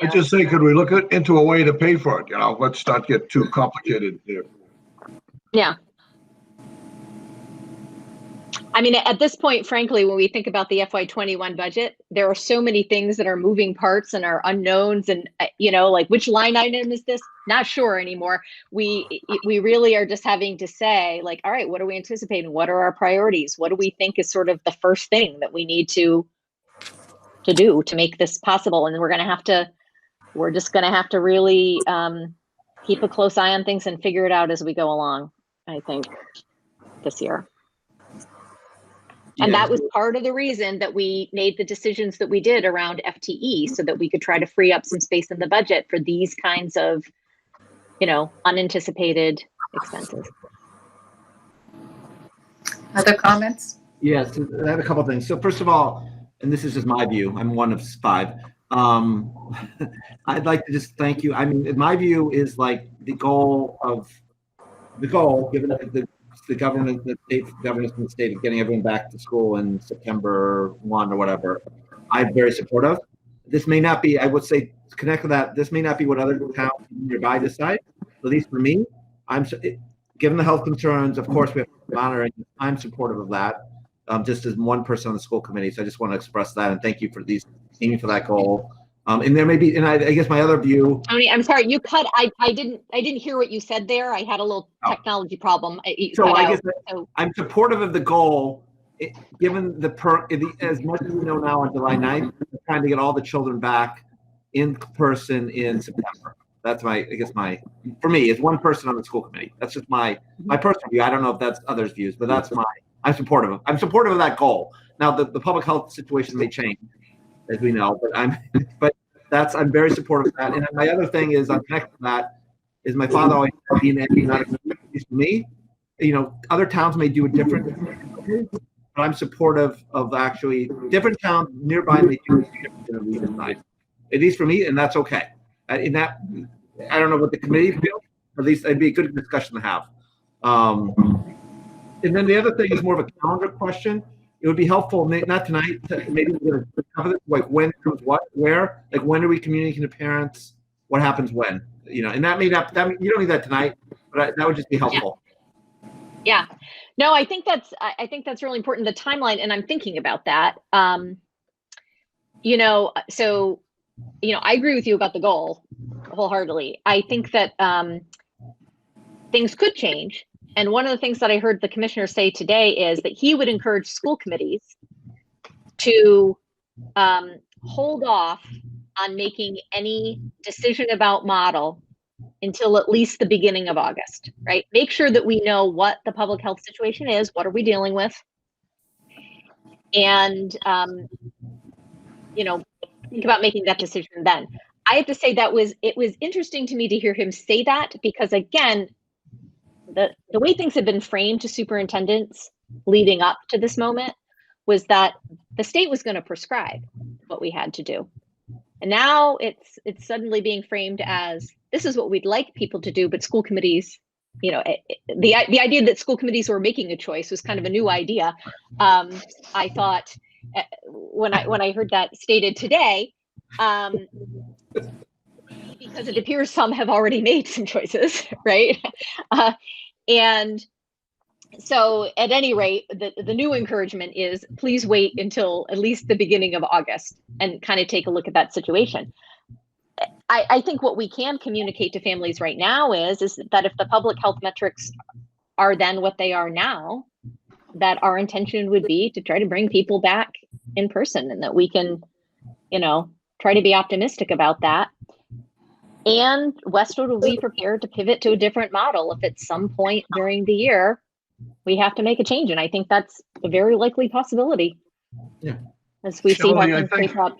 I just say, could we look into a way to pay for it? You know, let's not get too complicated here. Yeah. I mean, at this point, frankly, when we think about the FY21 budget, there are so many things that are moving parts and are unknowns, and you know, like which line item is this? Not sure anymore. We really are just having to say, like, all right, what are we anticipating? What are our priorities? What do we think is sort of the first thing that we need to do to make this possible? And we're just gonna have to really keep a close eye on things and figure it out as we go along, I think, this year. And that was part of the reason that we made the decisions that we did around FTE, so that we could try to free up some space in the budget for these kinds of, you know, unanticipated expenses. Other comments? Yes, I have a couple of things. So first of all, and this is just my view, I'm one of 5. I'd like to just thank you. I mean, my view is like the goal, given the government, the state governance in the state of getting everyone back to school in September 1 or whatever, I'm very supportive. This may not be, I would say, to connect with that, this may not be what other towns nearby decide. At least for me, given the health concerns, of course, we have to monitor, and I'm supportive of that, just as one person on the school committee. So I just want to express that and thank you for aiming for that goal. And there may be, and I guess my other view. Tony, I'm sorry, you cut. I didn't hear what you said there. I had a little technology problem. I'm supportive of the goal, given as much as we know now on July 9th, we're trying to get all the children back in person in September. That's my, I guess for me, it's one person on the school committee. That's just my personal view. I don't know if that's others' views, but that's I'm supportive of that goal. Now the public health situation may change, as we know, but I'm very supportive of that. And my other thing is, I'm connected to that, is my father always said, being not a piece for me. Other towns may do it different, but I'm supportive of actually different towns nearby may do it different than we decide. At least for me, and that's okay. In that, I don't know what the committee feels. At least it'd be a good discussion to have. And then the other thing is more of a calendar question. It would be helpful, not tonight, maybe cover like when comes what, where, like when are we communicating to parents? What happens when? And that may not. You don't need that tonight, but that would just be helpful. Yeah. No, I think that's really important. The timeline, and I'm thinking about that. I agree with you about the goal wholeheartedly. I think that things could change. And one of the things that I heard the commissioner say today is that he would encourage school committees to hold off on making any decision about model until at least the beginning of August, right? Make sure that we know what the public health situation is, what are we dealing with? And, think about making that decision then. I have to say it was interesting to me to hear him say that, because again, the way things have been framed to superintendents leading up to this moment was that the state was going to prescribe what we had to do. And now it's suddenly being framed as, this is what we'd like people to do, but school committees, the idea that school committees were making a choice was kind of a new idea. I thought when I heard that stated today, because it appears some have already made some choices, right? And so at any rate, the new encouragement is, please wait until at least the beginning of August and kind of take a look at that situation. I think what we can communicate to families right now is that if the public health metrics are then what they are now, that our intention would be to try to bring people back in person, and that we can, try to be optimistic about that. And Westwood will be prepared to pivot to a different model if at some point during the year we have to make a change. And I think that's a very likely possibility. Yeah. As we see how things shape up.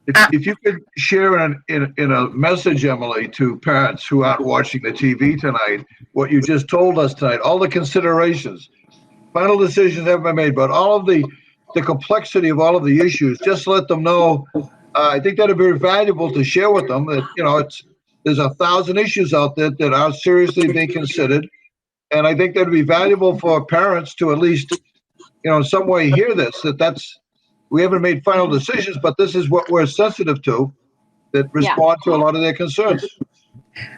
If you could share in a message, Emily, to parents who aren't watching the TV tonight, what you just told us tonight, all the considerations, final decisions haven't been made, but all of the complexity of all of the issues, just let them know. I think that'd be very valuable to share with them that, there's 1,000 issues out there that are seriously being considered. And I think that'd be valuable for parents to at least, in some way hear this, we haven't made final decisions, but this is what we're sensitive to, that respond to a lot of their concerns.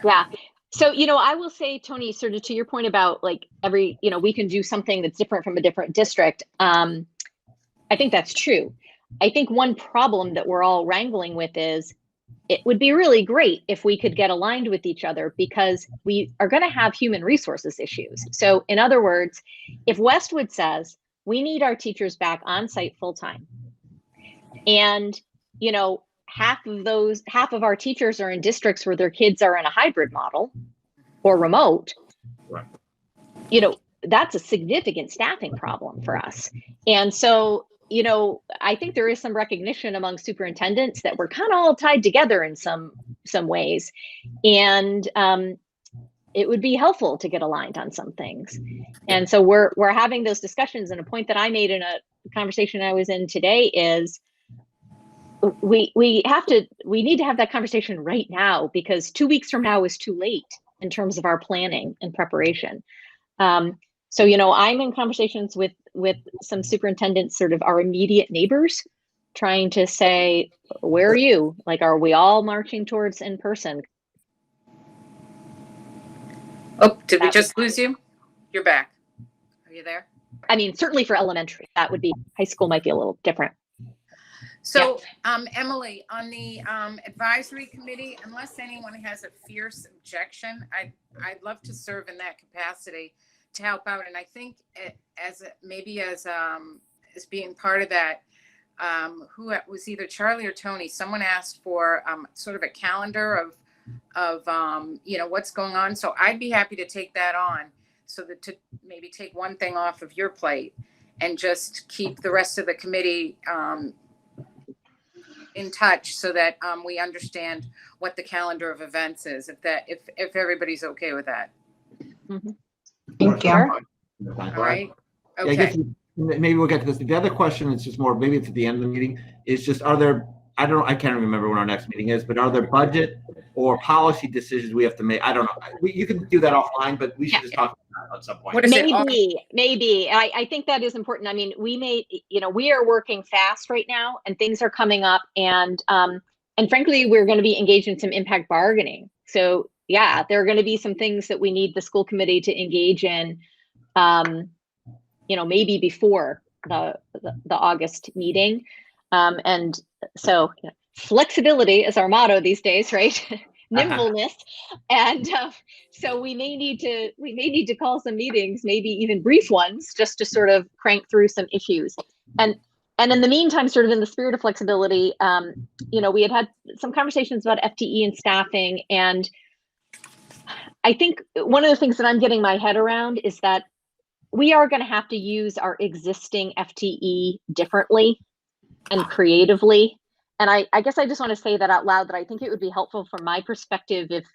Yeah. So, I will say, Tony, sort of to your point about like we can do something that's different from a different district. I think that's true. I think one problem that we're all wrangling with is it would be really great if we could get aligned with each other, because we are going to have human resources issues. So in other words, if Westwood says we need our teachers back on site full time, and, half of our teachers are in districts where their kids are in a hybrid model or remote, right. That's a significant staffing problem for us. And so, I think there is some recognition among superintendents that we're kind of all tied together in some ways. And it would be helpful to get aligned on some things. And so we're having those discussions. And a point that I made in a conversation I was in today is we need to have that conversation right now, because 2 weeks from now is too late in terms of our planning and preparation. So, I'm in conversations with some superintendents, sort of our immediate neighbors, trying to say, where are you? Like, are we all marching towards in person? Oh, did we just lose you? You're back. Are you there? I mean, certainly for elementary, that would be, high school might be a little different. So, Emily, on the advisory committee, unless anyone has a fierce objection, I'd love to serve in that capacity to help out. And I think as being part of that, who was either Charlie or Tony, someone asked for sort of a calendar what's going on. So I'd be happy to take that on, so that to maybe take one thing off of your plate and just keep the rest of the committee in touch, so that we understand what the calendar of events is, if everybody's okay with that. Thank you. Sure. All right. Yeah, I guess Okay. maybe we'll get to this. The other question is just more, maybe it's at the end of the meeting, is just, I can't remember when our next meeting is, but are there budget or policy decisions we have to make? I don't know. You can do that offline, but we should just talk about that at some point. What is it? Maybe. I think that is important. I mean, we are working fast right now, and things are coming up, and frankly, we're going to be engaged in some impact bargaining. So yeah, there are going to be some things that we need the school committee to engage in, maybe before the August meeting. And so flexibility is our motto these days, right? Nimbleness. And so we may need to call some meetings, maybe even brief ones, just to sort of crank through some issues. And in the meantime, sort of in the spirit of flexibility, we had some conversations about FTE and staffing. And I think one of the things that I'm getting my head around is that we are going to have to use our existing FTE differently and creatively. And I guess I just want to say that out loud, that I think it would be helpful from my perspective if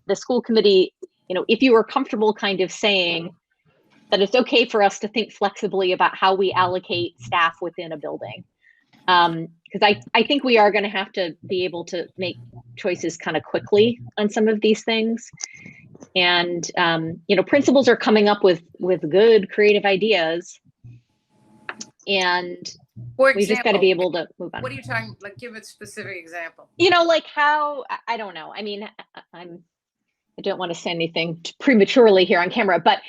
the school committee, if you were comfortable kind of saying that it's okay for us to think flexibly about how we allocate staff within a building. Because I think we are going to have to be able to make choices kind of quickly on some of these things. And, principals are coming up with good creative ideas. And we just got to be able to move on. What are you talking, like, give a specific example? Like how, I don't know. I mean, I don't want to say anything prematurely here on camera, but,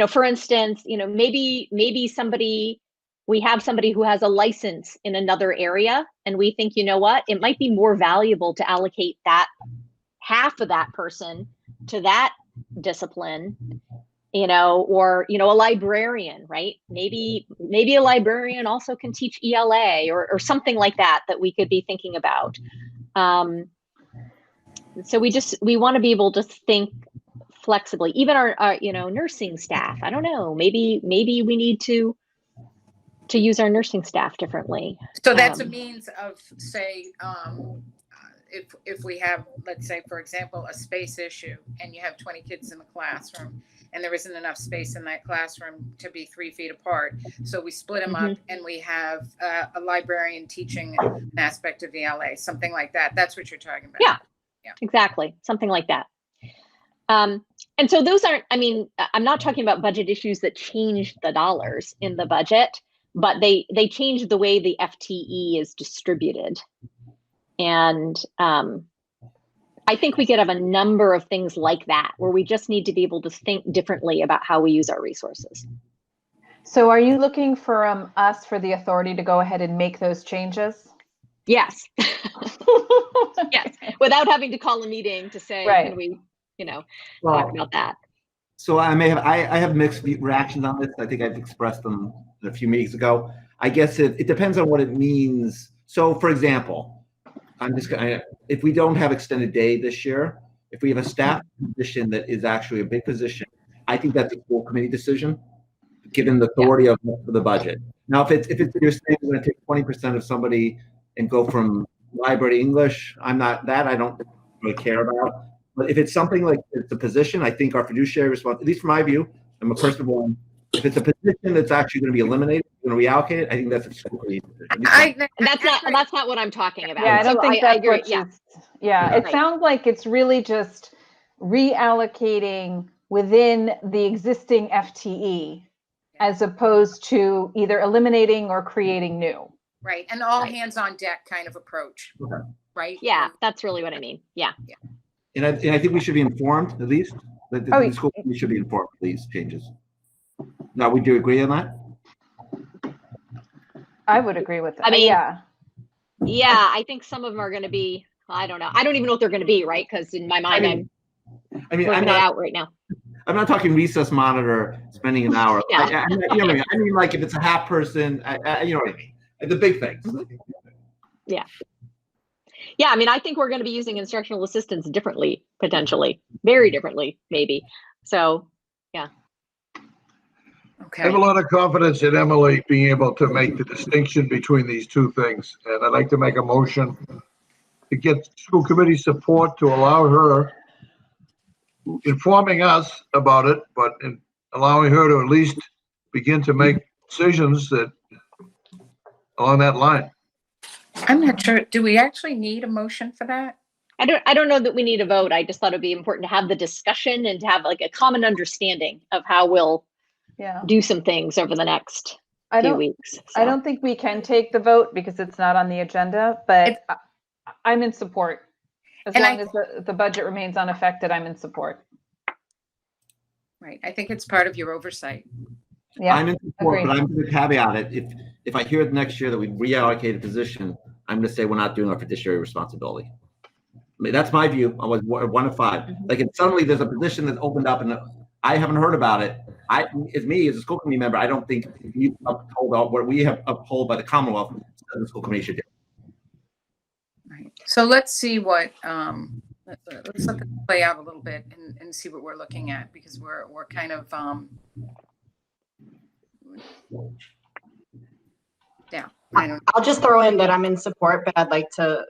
for instance, maybe we have somebody who has a license in another area, and we think, it might be more valuable to allocate that half of that person to that discipline, or, a librarian, right? Maybe a librarian also can teach ELA or something like that we could be thinking about. So we want to be able to think flexibly, even our nursing staff. I don't know, maybe we need to use our nursing staff differently. So that's a means of, say, if we have, let's say, for example, a space issue, and you have 20 kids in the classroom, and there isn't enough space in that classroom to be 3 feet apart. So we split them up, and we have a librarian teaching an aspect of ELA, something like that. That's what you're talking about. Yeah, exactly. Something like that. And so those aren't, I'm not talking about budget issues that change the dollars in the budget, but they change the way the FTE is distributed. And I think we could have a number of things like that, where we just need to be able to think differently about how we use our resources. So are you looking for us for the authority to go ahead and make those changes? Yes. Yes, without having to call a meeting to say, right. Can we, talk about that. So I have mixed reactions on this. I think I've expressed them a few meetings ago. I guess it depends on what it means. So, for example, if we don't have extended day this year, if we have a staff position that is actually a big position, I think that's a school committee decision, given the authority of the budget. Now, if it's you're saying we're going to take 20% of somebody and go from library to English, I don't really care about. But if it's something like it's a position, I think our fiduciary response, at least from my view, I'm a personal one. If it's a position that's actually going to be eliminated, going to reallocate it, I think that's a school committee decision. That's not what I'm talking about. Yeah, I don't think that's what it Right. sounds like it's really just reallocating within the existing FTE as opposed to either eliminating or creating new. Right, and all hands on deck kind of approach, right? Yeah, that's really what I mean. Yeah. And I think we should be informed, at least. The school committee should be informed of these changes. Now, would you agree on that? I would agree with that. I mean, yeah, I think some of them are going to be, I don't know. I don't even know what they're going to be, right? Because in my mind, I'm working it out right now. I'm not talking recess monitor spending an hour. Yeah. I mean, like if it's a half person, you know what I mean? The big things. Yeah. Yeah, I mean, I think we're going to be using instructional assistants differently, potentially, very differently, maybe. So, yeah. I Okay. have a lot of confidence in Emily being able to make the distinction between these two things. And I'd like to make a motion to get school committee support to allow her informing us about it, but in allowing her to at least begin to make decisions that along that line. I'm not sure. Do we actually need a motion for that? I don't know that we need a vote. I just thought it'd be important to have the discussion and to have like a common understanding of how we'll Yeah. do some things over the next I few don't, weeks. I don't think we can take the vote because it's not on the agenda, but I'm in support. As And long as the budget remains unaffected, I'm in support. Right. I think it's part of your oversight. Yeah. I'm in support, agreed. but I'm going to caveat it. If I hear the next year that we reallocate a position, I'm going to say we're not doing our fiduciary responsibility. I mean, that's my view. I was 1 of 5. Like, if suddenly there's a position that's opened up and I haven't heard about it, as me as a school committee member, I don't think you uphold what we have upheld by the Commonwealth, the school committee should do. Right. So let's see what let's let this play out a little bit and see what we're looking at, because we're kind of yeah. I don't. I'll just throw in that I'm in support, but I'd like to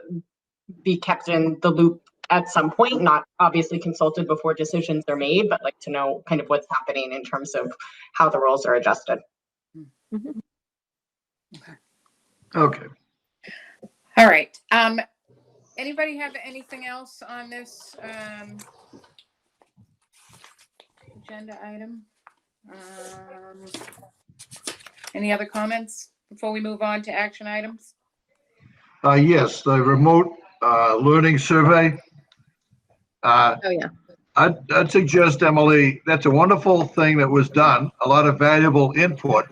be kept in the loop at some point, not obviously consulted before decisions are made, but like to know kind of what's happening in terms of how the roles are adjusted. Mhm. Okay. All right. Anybody have anything else on this agenda item? Any other comments before we move on to action items? Yes, the remote learning survey. Oh, yeah. I'd suggest, Emily, that's a wonderful thing that was done, a lot of valuable input.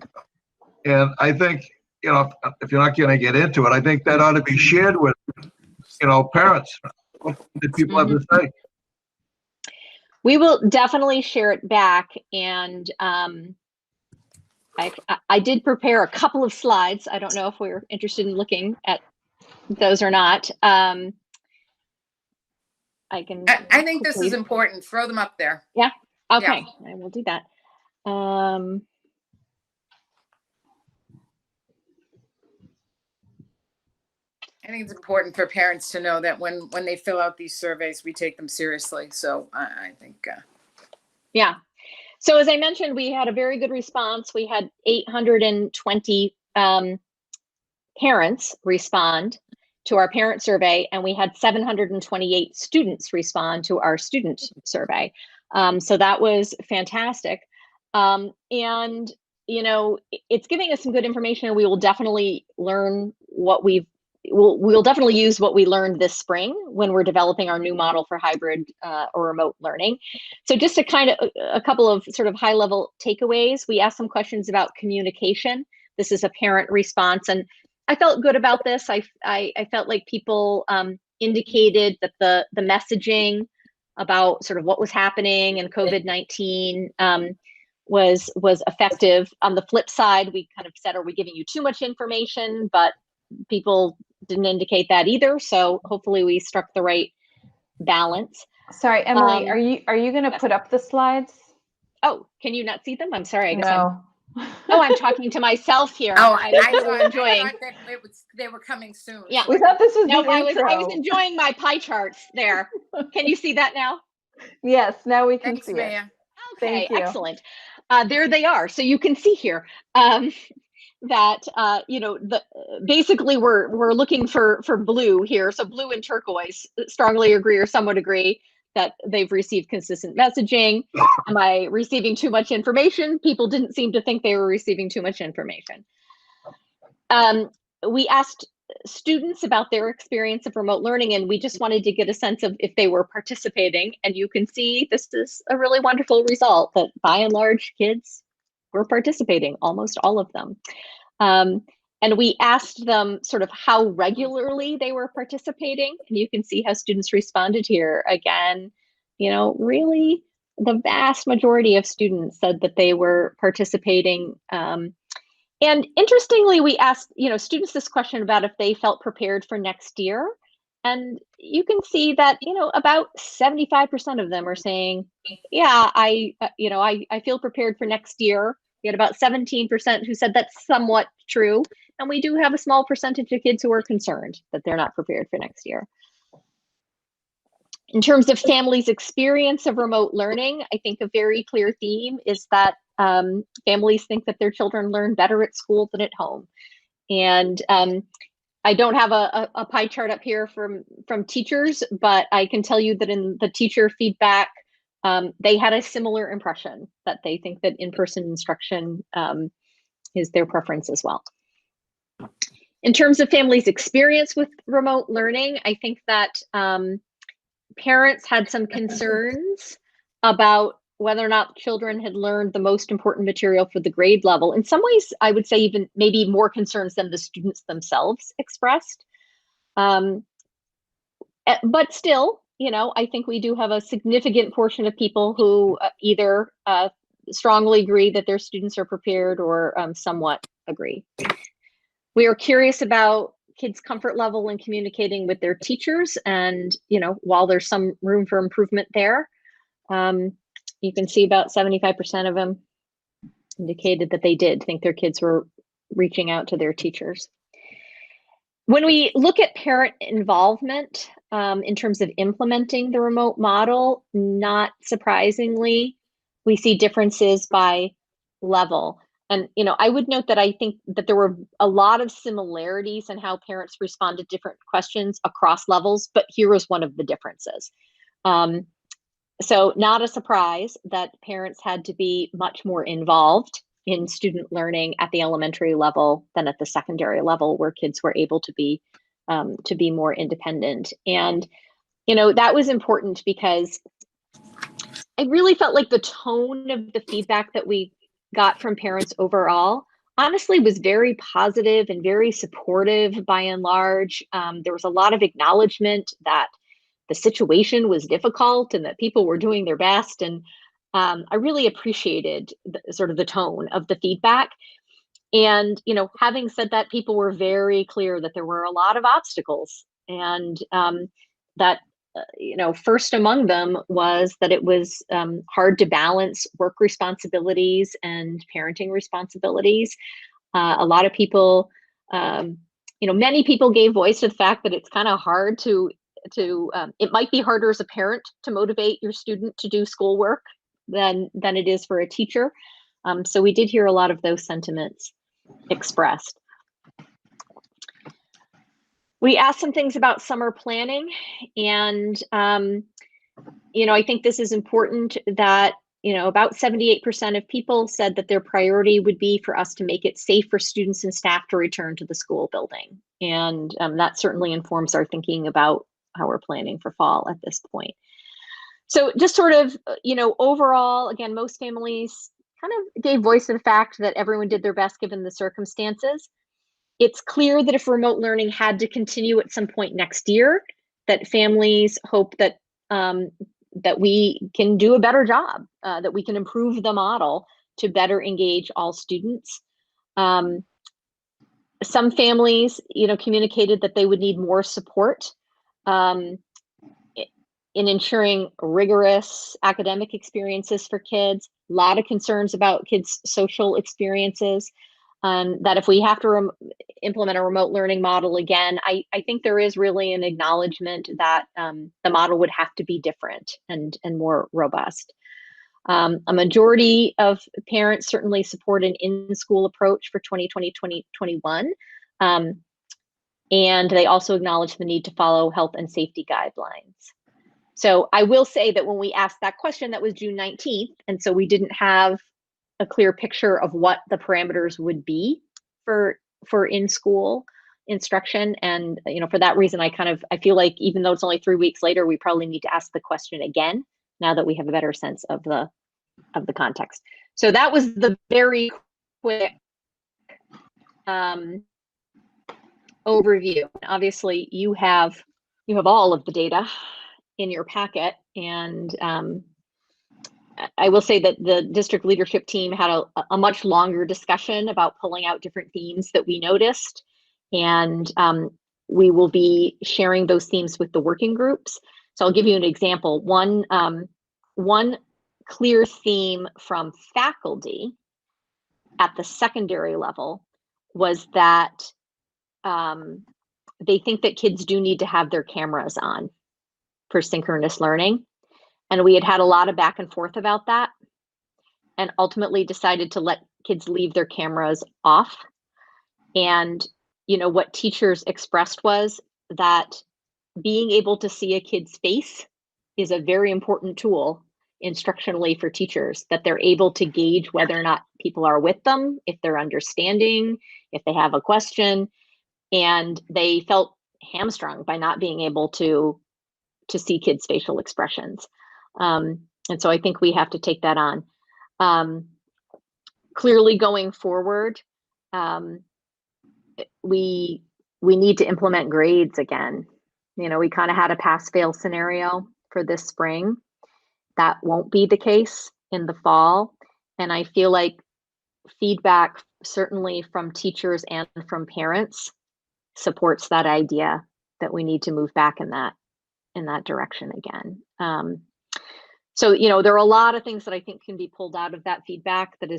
And I think, you know, if you're not going to get into it, I think that ought to be shared with, parents. What did people have to say? We will definitely share it back. And I did prepare a couple of slides. I don't know if we're interested in looking at those or not. I think this is important. Throw them up there. Yeah. Okay. Yeah. I will do that. I think it's important for parents to know that when they fill out these surveys, we take them seriously. So I think. Yeah. So as I mentioned, we had a very good response. We had 820 parents respond to our parent survey, and we had 728 students respond to our student survey. So that was fantastic. And, it's giving us some good information, and we will definitely learn what we'll definitely use what we learned this spring when we're developing our new model for hybrid or remote learning. So just a couple of sort of high level takeaways. We asked some questions about communication. This is a parent response, and I felt good about this. I felt like people indicated that the messaging about sort of what was happening in COVID-19 was effective. On the flip side, we kind of said, are we giving you too much information? But people didn't indicate that either. So hopefully we struck the right balance. Sorry, Emily, are you going to put up the slides? Oh, can you not see them? I'm sorry. I guess No. I'm talking to myself here. I enjoying. thought that they were coming soon. Yeah. We thought this was No, the I intro. was enjoying my pie charts there. Can you see that now? Yes, now we can Thanks, see it. Maya. Okay, Thank you. excellent. There they are. So you can see here that basically we're looking for blue here. So blue and turquoise strongly agree or somewhat agree that they've received consistent messaging. Am I receiving too much information? People didn't seem to think they were receiving too much information. We asked students about their experience of remote learning, and we just wanted to get a sense of if they were participating. And you can see this is a really wonderful result that by and large kids were participating, almost all of them. And we asked them sort of how regularly they were participating. And you can see how students responded here. Again, really the vast majority of students said that they were participating. And interestingly, we asked, students this question about if they felt prepared for next year. And you can see that, about 75% of them are saying, yeah, I feel prepared for next year. We had about 17% who said that's somewhat true. And we do have a small percentage of kids who are concerned that they're not prepared for next year. In terms of families' experience of remote learning, I think a very clear theme is that families think that their children learn better at school than at home. And I don't have a pie chart up here from teachers, but I can tell you that in the teacher feedback, they had a similar impression that they think that in-person instruction is their preference as well. In terms of families' experience with remote learning, I think that parents had some concerns about whether or not children had learned the most important material for the grade level. In some ways, I would say even maybe more concerns than the students themselves expressed. But still, I think we do have a significant portion of people who either strongly agree that their students are prepared or somewhat agree. We are curious about kids' comfort level in communicating with their teachers. And, while there's some room for improvement there, you can see about 75% of them indicated that they did think their kids were reaching out to their teachers. When we look at parent involvement in terms of implementing the remote model, not surprisingly, we see differences by level. And, I would note that I think that there were a lot of similarities in how parents responded to different questions across levels, but here is one of the differences. So not a surprise that parents had to be much more involved in student learning at the elementary level than at the secondary level, where kids were able to be more independent. And, that was important because I really felt like the tone of the feedback that we got from parents overall, honestly, was very positive and very supportive by and large. There was a lot of acknowledgement that the situation was difficult and that people were doing their best. And I really appreciated sort of the tone of the feedback. And, having said that, people were very clear that there were a lot of obstacles, and that, first among them was that it was hard to balance work responsibilities and parenting responsibilities. A lot of people, many people gave voice to the fact that it's kind of hard it might be harder as a parent to motivate your student to do schoolwork than it is for a teacher. So we did hear a lot of those sentiments expressed. We asked some things about summer planning, and I think this is important that about 78% of people said that their priority would be for us to make it safe for students and staff to return to the school building, and that certainly informs our thinking about how we're planning for fall at this point. So just sort of, overall, again, most families kind of gave voice to the fact that everyone did their best given the circumstances. It's clear that if remote learning had to continue at some point next year, that families hope that that we can do a better job, that we can improve the model to better engage all students. Some families, communicated that they would need more support in ensuring rigorous academic experiences for kids. A lot of concerns about kids' social experiences. That if we have to implement a remote learning model again, I think there is really an acknowledgement that the model would have to be different and more robust. A majority of parents certainly support an in-school approach for 2020-2021. And they also acknowledge the need to follow health and safety guidelines. So I will say that when we asked that question, that was June 19th. And so we didn't have a clear picture of what the parameters would be for in-school instruction. And, for that reason, I feel like even though it's only 3 weeks later, we probably need to ask the question again, now that we have a better sense of the context. So that was the very quick overview. Obviously, you have all of the data in your packet, and I will say that the district leadership team had a much longer discussion about pulling out different themes that we noticed, and we will be sharing those themes with the working groups. So I'll give you an example. One clear theme from faculty at the secondary level was that they think that kids do need to have their cameras on for synchronous learning. And we had a lot of back and forth about that, and ultimately decided to let kids leave their cameras off. And, what teachers expressed was that being able to see a kid's face is a very important tool instructionally for teachers, that they're able to gauge whether or not people are with them, if they're understanding, if they have a question. And they felt hamstrung by not being able to see kids' facial expressions. And so I think we have to take that on. Clearly going forward, we need to implement grades again. We kind of had a pass-fail scenario for this spring. That won't be the case in the fall. And I feel like feedback, certainly from teachers and from parents, supports that idea that we need to move back in that direction again. So there are a lot of things that I think can be pulled out of that feedback that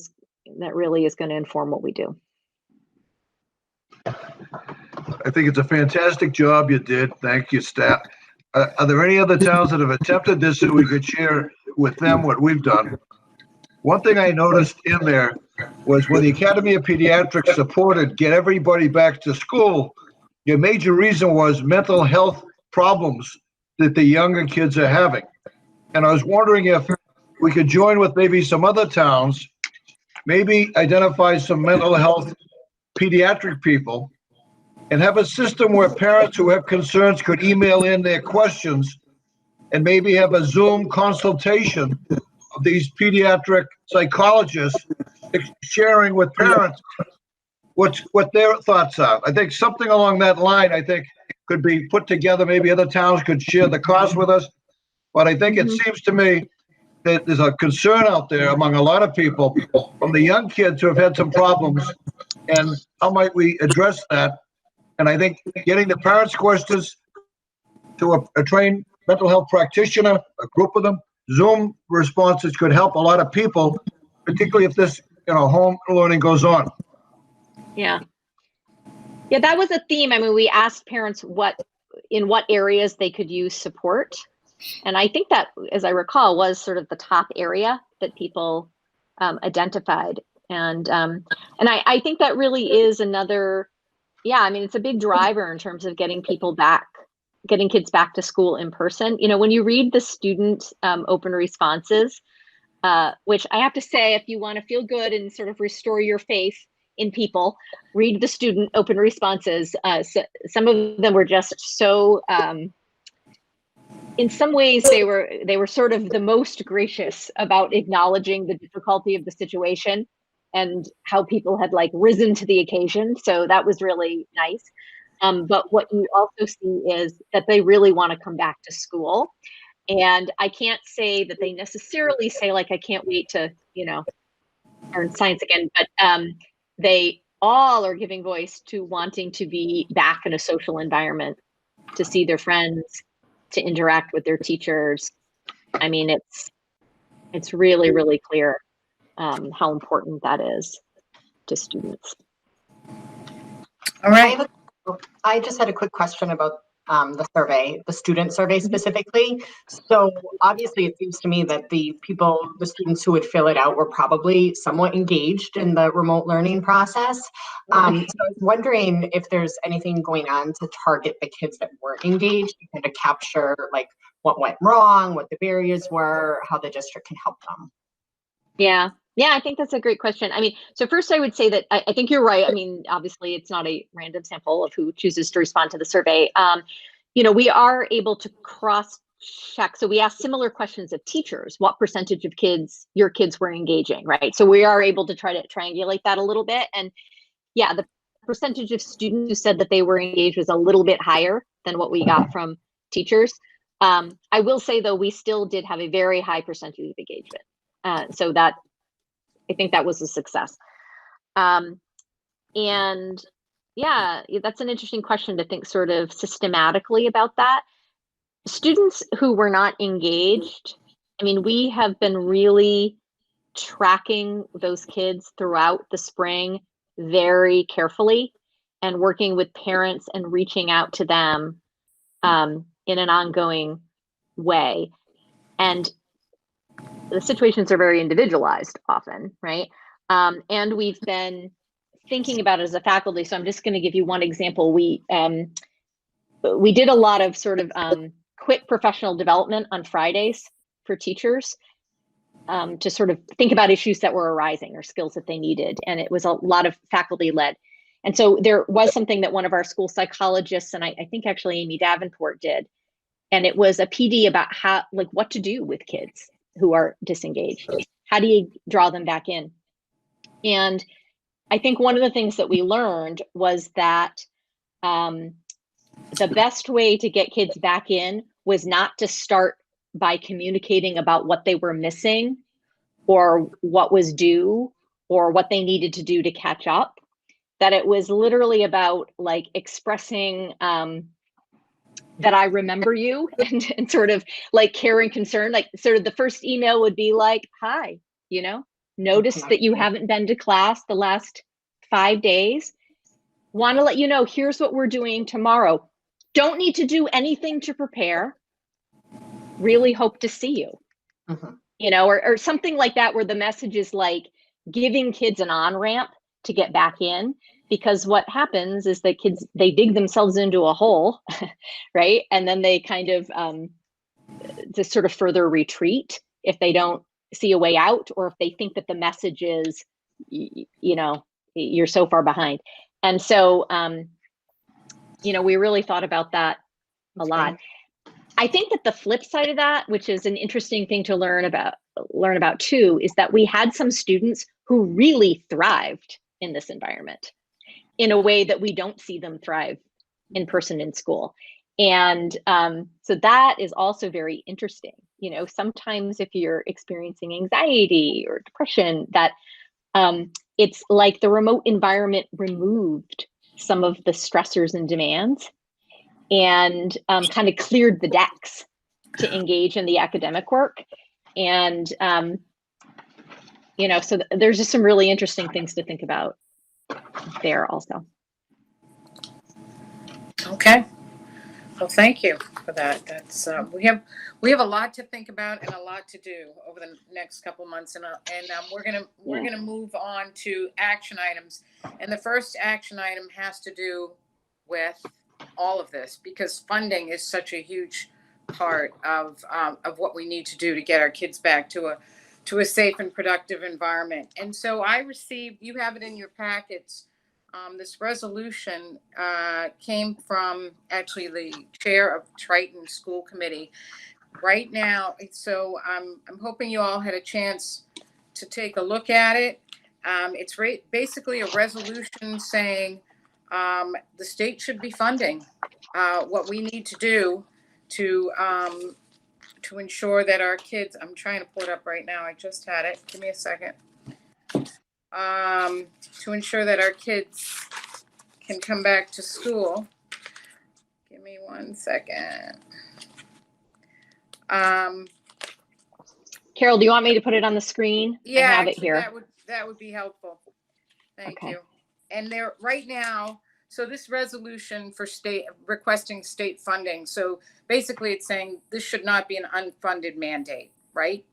really is going to inform what we do. I think it's a fantastic job you did. Thank you, staff. Are there any other towns that have attempted this that we could share with them what we've done? One thing I noticed in there was when the Academy of Pediatrics supported Get Everybody Back to School, your major reason was mental health problems that the younger kids are having. And I was wondering if we could join with maybe some other towns, maybe identify some mental health pediatric people, and have a system where parents who have concerns could email in their questions, and maybe have a Zoom consultation of these pediatric psychologists sharing with parents what their thoughts are. I think something along that line, could be put together. Maybe other towns could share the cost with us. But I think it seems to me that there's a concern out there among a lot of people from the young kids who have had some problems, and how might we address that? And I think getting the parents' questions to a trained mental health practitioner, a group of them, Zoom responses could help a lot of people, particularly if this, home learning goes on. Yeah, that was a theme. I mean, we asked parents in what areas they could use support. And I think that, as I recall, was sort of the top area that people identified. And I think that really is another, it's a big driver in terms of getting kids back to school in person. When you read the student open responses, which I have to say, if you want to feel good and sort of restore your faith in people, read the student open responses. So some of them were just so, in some ways, they were sort of the most gracious about acknowledging the difficulty of the situation and how people had risen to the occasion. So that was really nice. But what you also see is that they really want to come back to school. And I can't say that they necessarily say I can't wait to, learn science again, but they all are giving voice to wanting to be back in a social environment, to see their friends, to interact with their teachers. I mean, it's really, really clear how important that is to students. All right. I just had a quick question about the student survey specifically. So obviously it seems to me that the students who would fill it out were probably somewhat engaged in the remote learning process. So I was wondering if there's anything going on to target the kids that weren't engaged and to capture what went wrong, what the barriers were, how the district can help them. Yeah, I think that's a great question. I mean, so first I would say that I think you're right. I mean, obviously it's not a random sample of who chooses to respond to the survey. We are able to cross-check. So we ask similar questions of teachers. What percentage of your kids were engaging, right? So we are able to try to triangulate that a little bit. And yeah, the percentage of students who said that they were engaged was a little bit higher than what we got from teachers. I will say, though, we still did have a very high percentage of engagement. So that, I think that was a success. And, Yeah, that's an interesting question to think sort of systematically about that. Students who were not engaged, I mean, we have been really tracking those kids throughout the spring very carefully and working with parents and reaching out to them in an ongoing way. And the situations are very individualized often, right? And we've been thinking about it as a faculty. So I'm just going to give you one example. We did a lot of sort of quick professional development on Fridays for teachers to sort of think about issues that were arising or skills that they needed. And it was a lot of faculty led. And so there was something that one of our school psychologists, and I think actually Amy Davenport did, and it was a PD about how, like, what to do with kids who are disengaged. How do you draw them back in? And I think one of the things that we learned was that the best way to get kids back in was not to start by communicating about what they were missing or what was due or what they needed to do to catch up. That it was literally about like expressing that I remember you and sort of like care and concern. Like sort of the first email would be like, hi, you know, notice that you haven't been to class the last 5 days. Want to let you know, here's what we're doing tomorrow. Don't need to do anything to prepare. Really hope to see you. You know, or something like that, where the message is like giving kids an on-ramp to get back in, because what happens is that kids, they dig themselves into a hole, right? And then they kind of just sort of further retreat if they don't see a way out, or if they think that the message is, you know, you're so far behind. And so, you know, we really thought about that a lot. I think that the flip side of that, which is an interesting thing to learn about too, is that we had some students who really thrived in this environment in a way that we don't see them thrive in person in school. And so that is also very interesting. You know, sometimes if you're experiencing anxiety or depression, that it's like the remote environment removed some of the stressors and demands and kind of cleared the decks to engage in the academic work. And, you know, so there's just some really interesting things to think about there also. Okay. Well, thank you for that. That's we have a lot to think about and a lot to do over the next couple of months, and we're gonna move on to action items. And the first action item has to do with all of this, because funding is such a huge part of what we need to do to get our kids back to a safe and productive environment. And so I received, you have it in your packets. This resolution came from actually the chair of Triton School Committee right now. So I'm hoping you all had a chance to take a look at it. It's basically a resolution saying the state should be funding what we need to do to ensure that our kids, I'm trying to pull it up right now. I just had it. Give me a second. To ensure that our kids can come back to school. Give me 1 second. Carol, do you want me to put it on the screen? Yeah, I have actually, it here. that would be helpful. Thank Okay. you. And there right now, so this resolution for requesting state funding. So basically it's saying this should not be an unfunded mandate, right?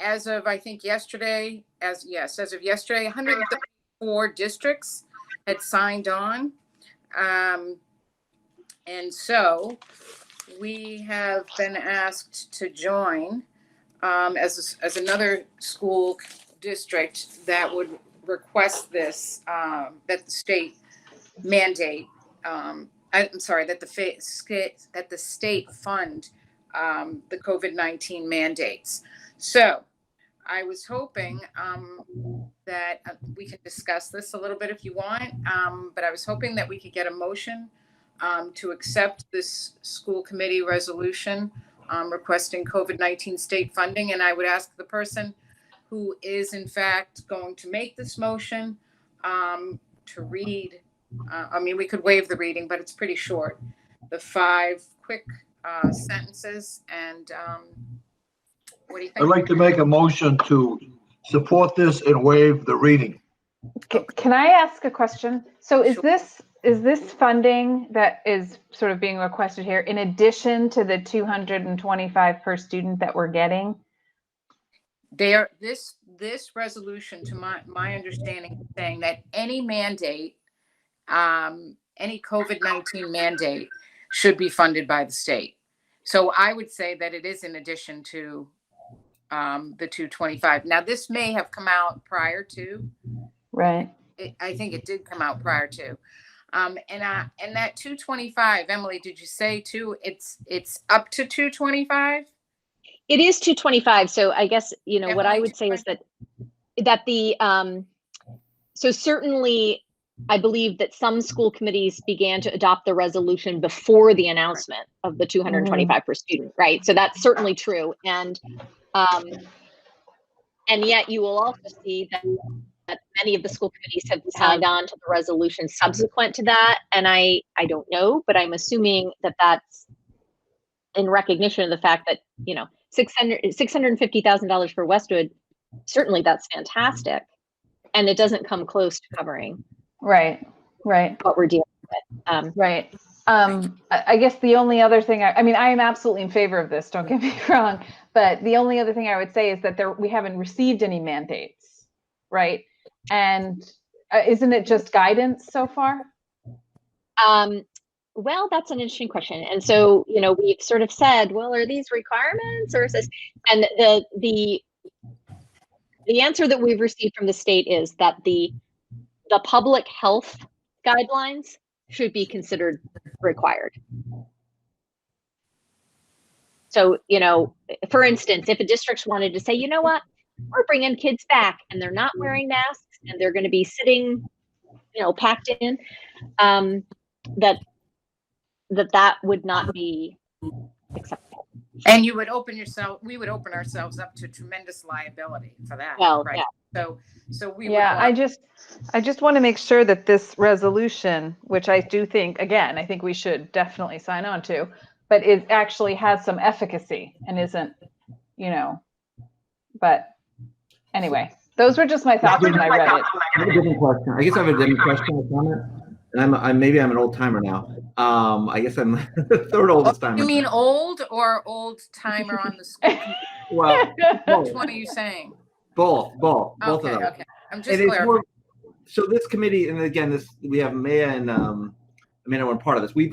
As of, I think yesterday, as of yesterday, 134 districts had signed on. And so we have been asked to join as another school district that would request this, that the state mandate, I'm sorry, that the state fund the COVID-19 mandates. So I was hoping that we could discuss this a little bit if you want, but I was hoping that we could get a motion to accept this school committee resolution requesting COVID-19 state funding. And I would ask the person who is in fact going to make this motion to read. I mean, we could waive the reading, but it's pretty short. The 5 quick sentences, and what do you think? I'd like to make a motion to support this and waive the reading. Can I ask a question? So is Sure. this funding that is sort of being requested here in addition to the 225 per student that we're getting? This resolution, to my understanding, is saying that any mandate, any COVID-19 mandate, should be funded by the state. So I would say that it is in addition to the 225. Now, this may have come out prior to. Right. I think it did come out prior to. And that 225, Emily, did you say it's up to 225? It is 225. So I guess, what Definitely I would say is that the, so certainly I believe that some school committees began to adopt the resolution before the announcement of the 225 per student, right? So that's certainly true. And yet you will also see that many of the school committees have signed on to the resolution subsequent to that. And I don't know, but I'm assuming that that's in recognition of the fact that, $650,000 for Westwood, certainly that's fantastic. And it doesn't come close to covering Right. what we're dealing with. Right. I guess the only other thing, I mean, I am absolutely in favor of this, don't get me wrong, but the only other thing I would say is that we haven't received any mandates, right? And isn't it just guidance so far? Well, that's an interesting question. And so, we've sort of said, well, are these requirements or is this? And the answer that we've received from the state is that the public health guidelines should be considered required. So, for instance, if a district wanted to say, you know what, we're bringing kids back and they're not wearing masks and they're going to be sitting, packed in, that would not be acceptable. And we would open ourselves up to tremendous liability for that. Well, right? yeah. So we Yeah, would I just want to make sure that this resolution, which I do think, again, I think we should definitely sign on to, but it actually has some efficacy and isn't, but anyway, those were just my thoughts when I read it. I have a different question. I guess I have a different question or comment. And maybe I'm an old timer now. I guess I'm the third oldest timer. You mean old or old timer on the school? Well, Which one are you saying? both of them. Okay. I'm just And it's clarifying. so this committee, and again, we have Maya and Amanda were part of this. We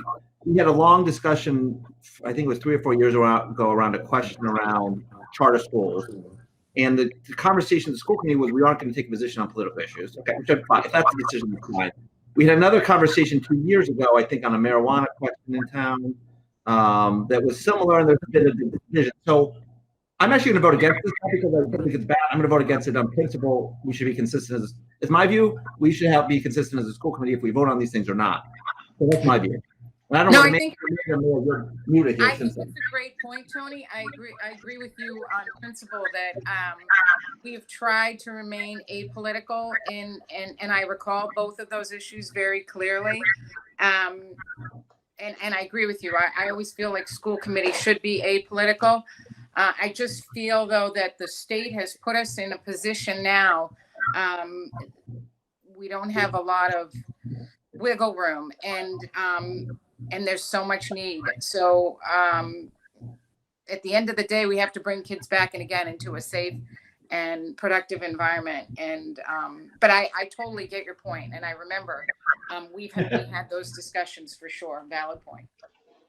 had a long discussion. I think it was 3 or 4 years ago around a question around charter schools, and the conversation of the school committee was we aren't going to take a position on political issues. Okay, which I'm fine. If that's the decision, that's fine. We had another conversation 2 years ago, I think, on a marijuana question in town that was similar, and there's a bit of a division. So I'm actually going to vote against this because I think it's bad. I'm going to vote against it on principle. We should be consistent. It's my view. We should be consistent as a school committee if we vote on these things or not. So that's my view. And I don't want to make you're muted here. I think that's a great point, Tony. I agree with you on principle that we've tried to remain apolitical and I recall both of those issues very clearly. And I agree with you. I always feel like school committee should be apolitical. I just feel though that the state has put us in a position now. We don't have a lot of wiggle room and there's so much need. So at the end of the day, we have to bring kids back and again into a safe and productive environment. And but I totally get your point. And I remember we had those discussions for sure. Valid point.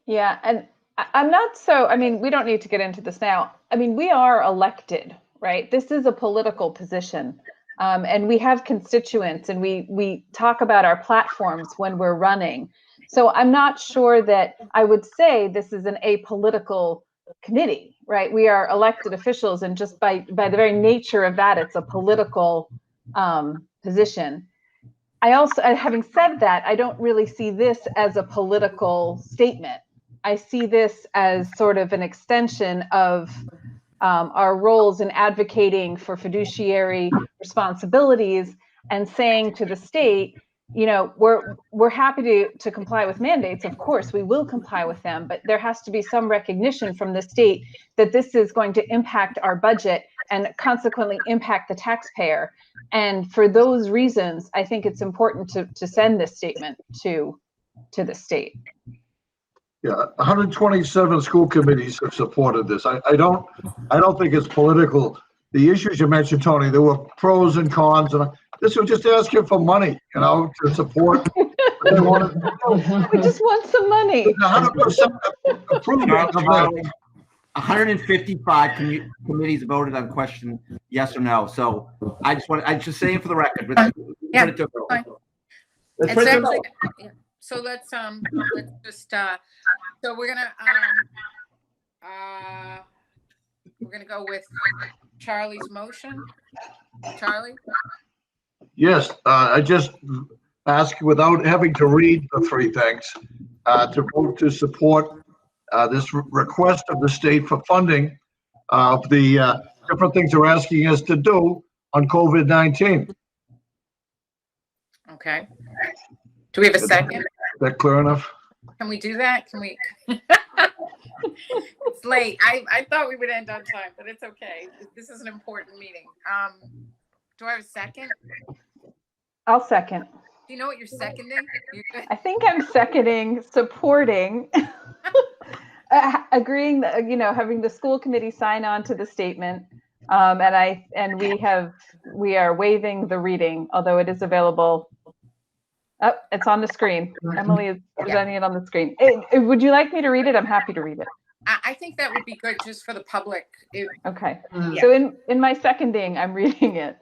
Yeah. And I'm not I mean, we don't need to get into this now. I mean, we are elected, right? This is a political position. And we have constituents and we talk about our platforms when we're running. So I'm not sure that I would say this is an apolitical committee, right? We are elected officials, and just by the very nature of that, it's a political position. I also, having said that, I don't really see this as a political statement. I see this as sort of an extension of our roles in advocating for fiduciary responsibilities and saying to the state, you know, we're happy to comply with mandates. Of course, we will comply with them, but there has to be some recognition from the state that this is going to impact our budget and consequently impact the taxpayer. And for those reasons, I think it's important to send this statement to the state. Yeah, 127 school committees have supported this. I don't think it's political. The issues you mentioned, Tony, there were pros and cons, and this was just asking for money, you know, to support. They wanted, We just want some money. 100% approval of that. 155 committees voted on question yes or no. So I just saying for the record. Yeah, put it to a vote. fine. Let's It's put it to a actually, vote. yeah. So let's just so we're gonna go with Charlie's motion. Charlie? Yes, I just ask without having to read the three things, to vote to support this request of the state for funding of the different things they're asking us to do on COVID-19. Okay. Do we have a second? Is that clear enough? Can we do that? Can we? It's late. I thought we would end on time, but it's okay. This is an important meeting. Do I have a second? I'll second. Do you know what you're seconding? I think I'm seconding, supporting, agreeing that, you know, having the school committee sign on to the statement. And we are waiving the reading, although it is available. Oh, it's on the screen. Emily is presenting it on the screen. Would you like me to read it? I'm happy to read it. I think that would be good just for the public. Okay. Yeah. So in my seconding, I'm reading it.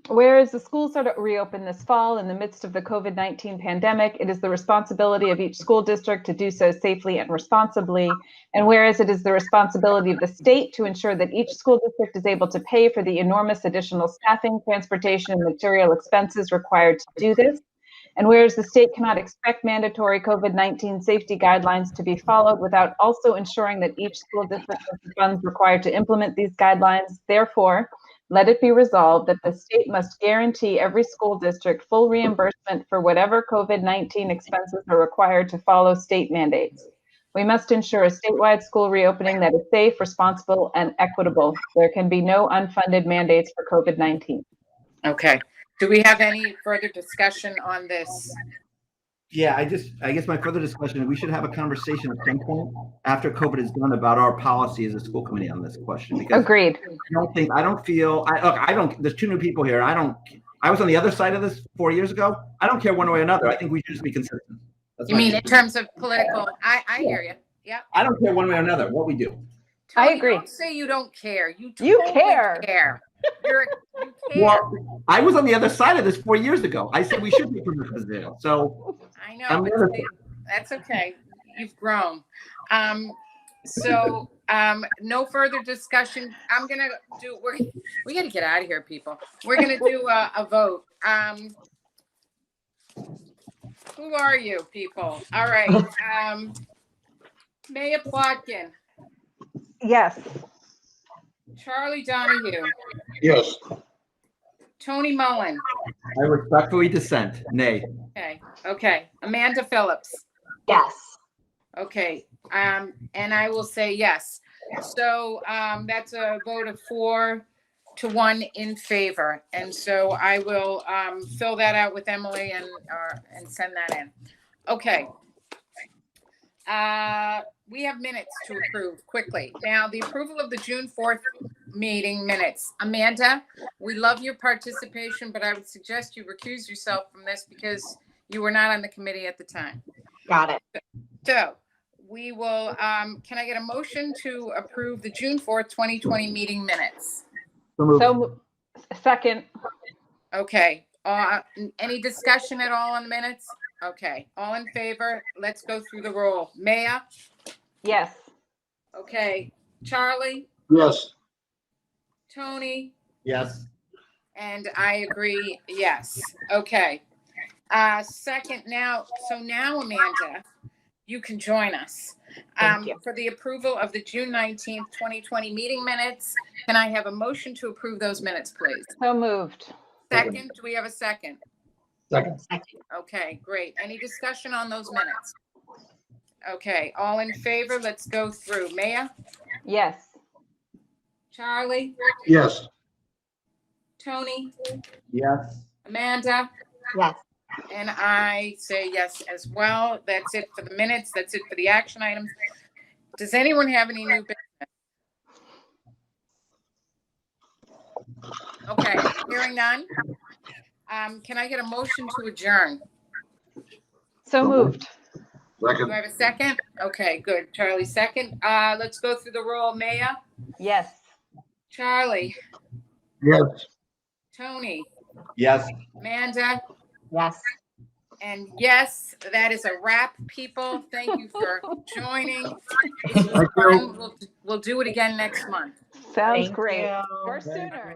Whereas the schools are to reopen this fall in the midst of the COVID-19 pandemic, it is the responsibility of each school district to do so safely and responsibly. And whereas it is the responsibility of the state to ensure that each school district is able to pay for the enormous additional staffing, transportation, and material expenses required to do this. And whereas the state cannot expect mandatory COVID-19 safety guidelines to be followed without also ensuring that each school district has the funds required to implement these guidelines, therefore, let it be resolved that the state must guarantee every school district full reimbursement for whatever COVID-19 expenses are required to follow state mandates. We must ensure a statewide school reopening that is safe, responsible, and equitable. There can be no unfunded mandates for COVID-19. Okay. Do we have any further discussion on this? Yeah, I guess my further discussion, we should have a conversation at some point after COVID is done about our policy as a school committee on this question. Because agreed. There's two new people here. I was on the other side of this 4 years ago. I don't care one way or another. I think we should just be consistent. You mean in terms of political? I hear you. Yeah. I don't care one way or another what we do. I agree. Don't say you don't care. You care. You care. Well, I was on the other side of this 4 years ago. I said we should be permissive zero. So I know that's okay. You've grown. So no further discussion. I'm gonna do. We got to get out of here, people. We're gonna do a vote. Who are you, people? All right. Maya Plotkin. Yes. Charlie Donahue. Yes. Tony Mullen. I respectfully dissent. Nay. Okay. Amanda Phillips. Yes. Okay. And I will say yes. So that's a vote of 4-1 in favor. And so I will fill that out with Emily and send that in. Okay. We have minutes to approve quickly. Now, the approval of the June 4th meeting minutes. Amanda, we love your participation, but I would suggest you recuse yourself from this because you were not on the committee at the time. Got it. So we will, can I get a motion to approve the June 4th, 2020 meeting minutes? So second. Okay. Any discussion at all on the minutes? Okay. All in favor? Let's go through the roll. Maya? Yes. Okay. Charlie? Yes. Tony? Yes. And I agree, yes. Okay. Second now, Amanda, you can join us. Thank you. For the approval of the June 19th, 2020 meeting minutes. Can I have a motion to approve those minutes, please? So moved. Second, do we have a second? Second. Okay, great. Any discussion on those minutes? Okay, all in favor? Let's go through. Maya, Yes. Charlie, Yes. Tony, Yes. Amanda, Yes. and I say yes as well. That's it for the minutes. That's it for the action items. Does anyone have any new business? Okay, hearing none. Can I get a motion to adjourn? So moved. Do Second. I have a second? Okay, good. Charlie, second. Let's go through the roll. Maya, Yes. Charlie, Yes. Tony, Yes. Amanda, Yes. and yes, that is a wrap, people. Thank you for joining. This was Thank you. fun. We'll do it again next month. Sounds Thank great. you. Or sooner.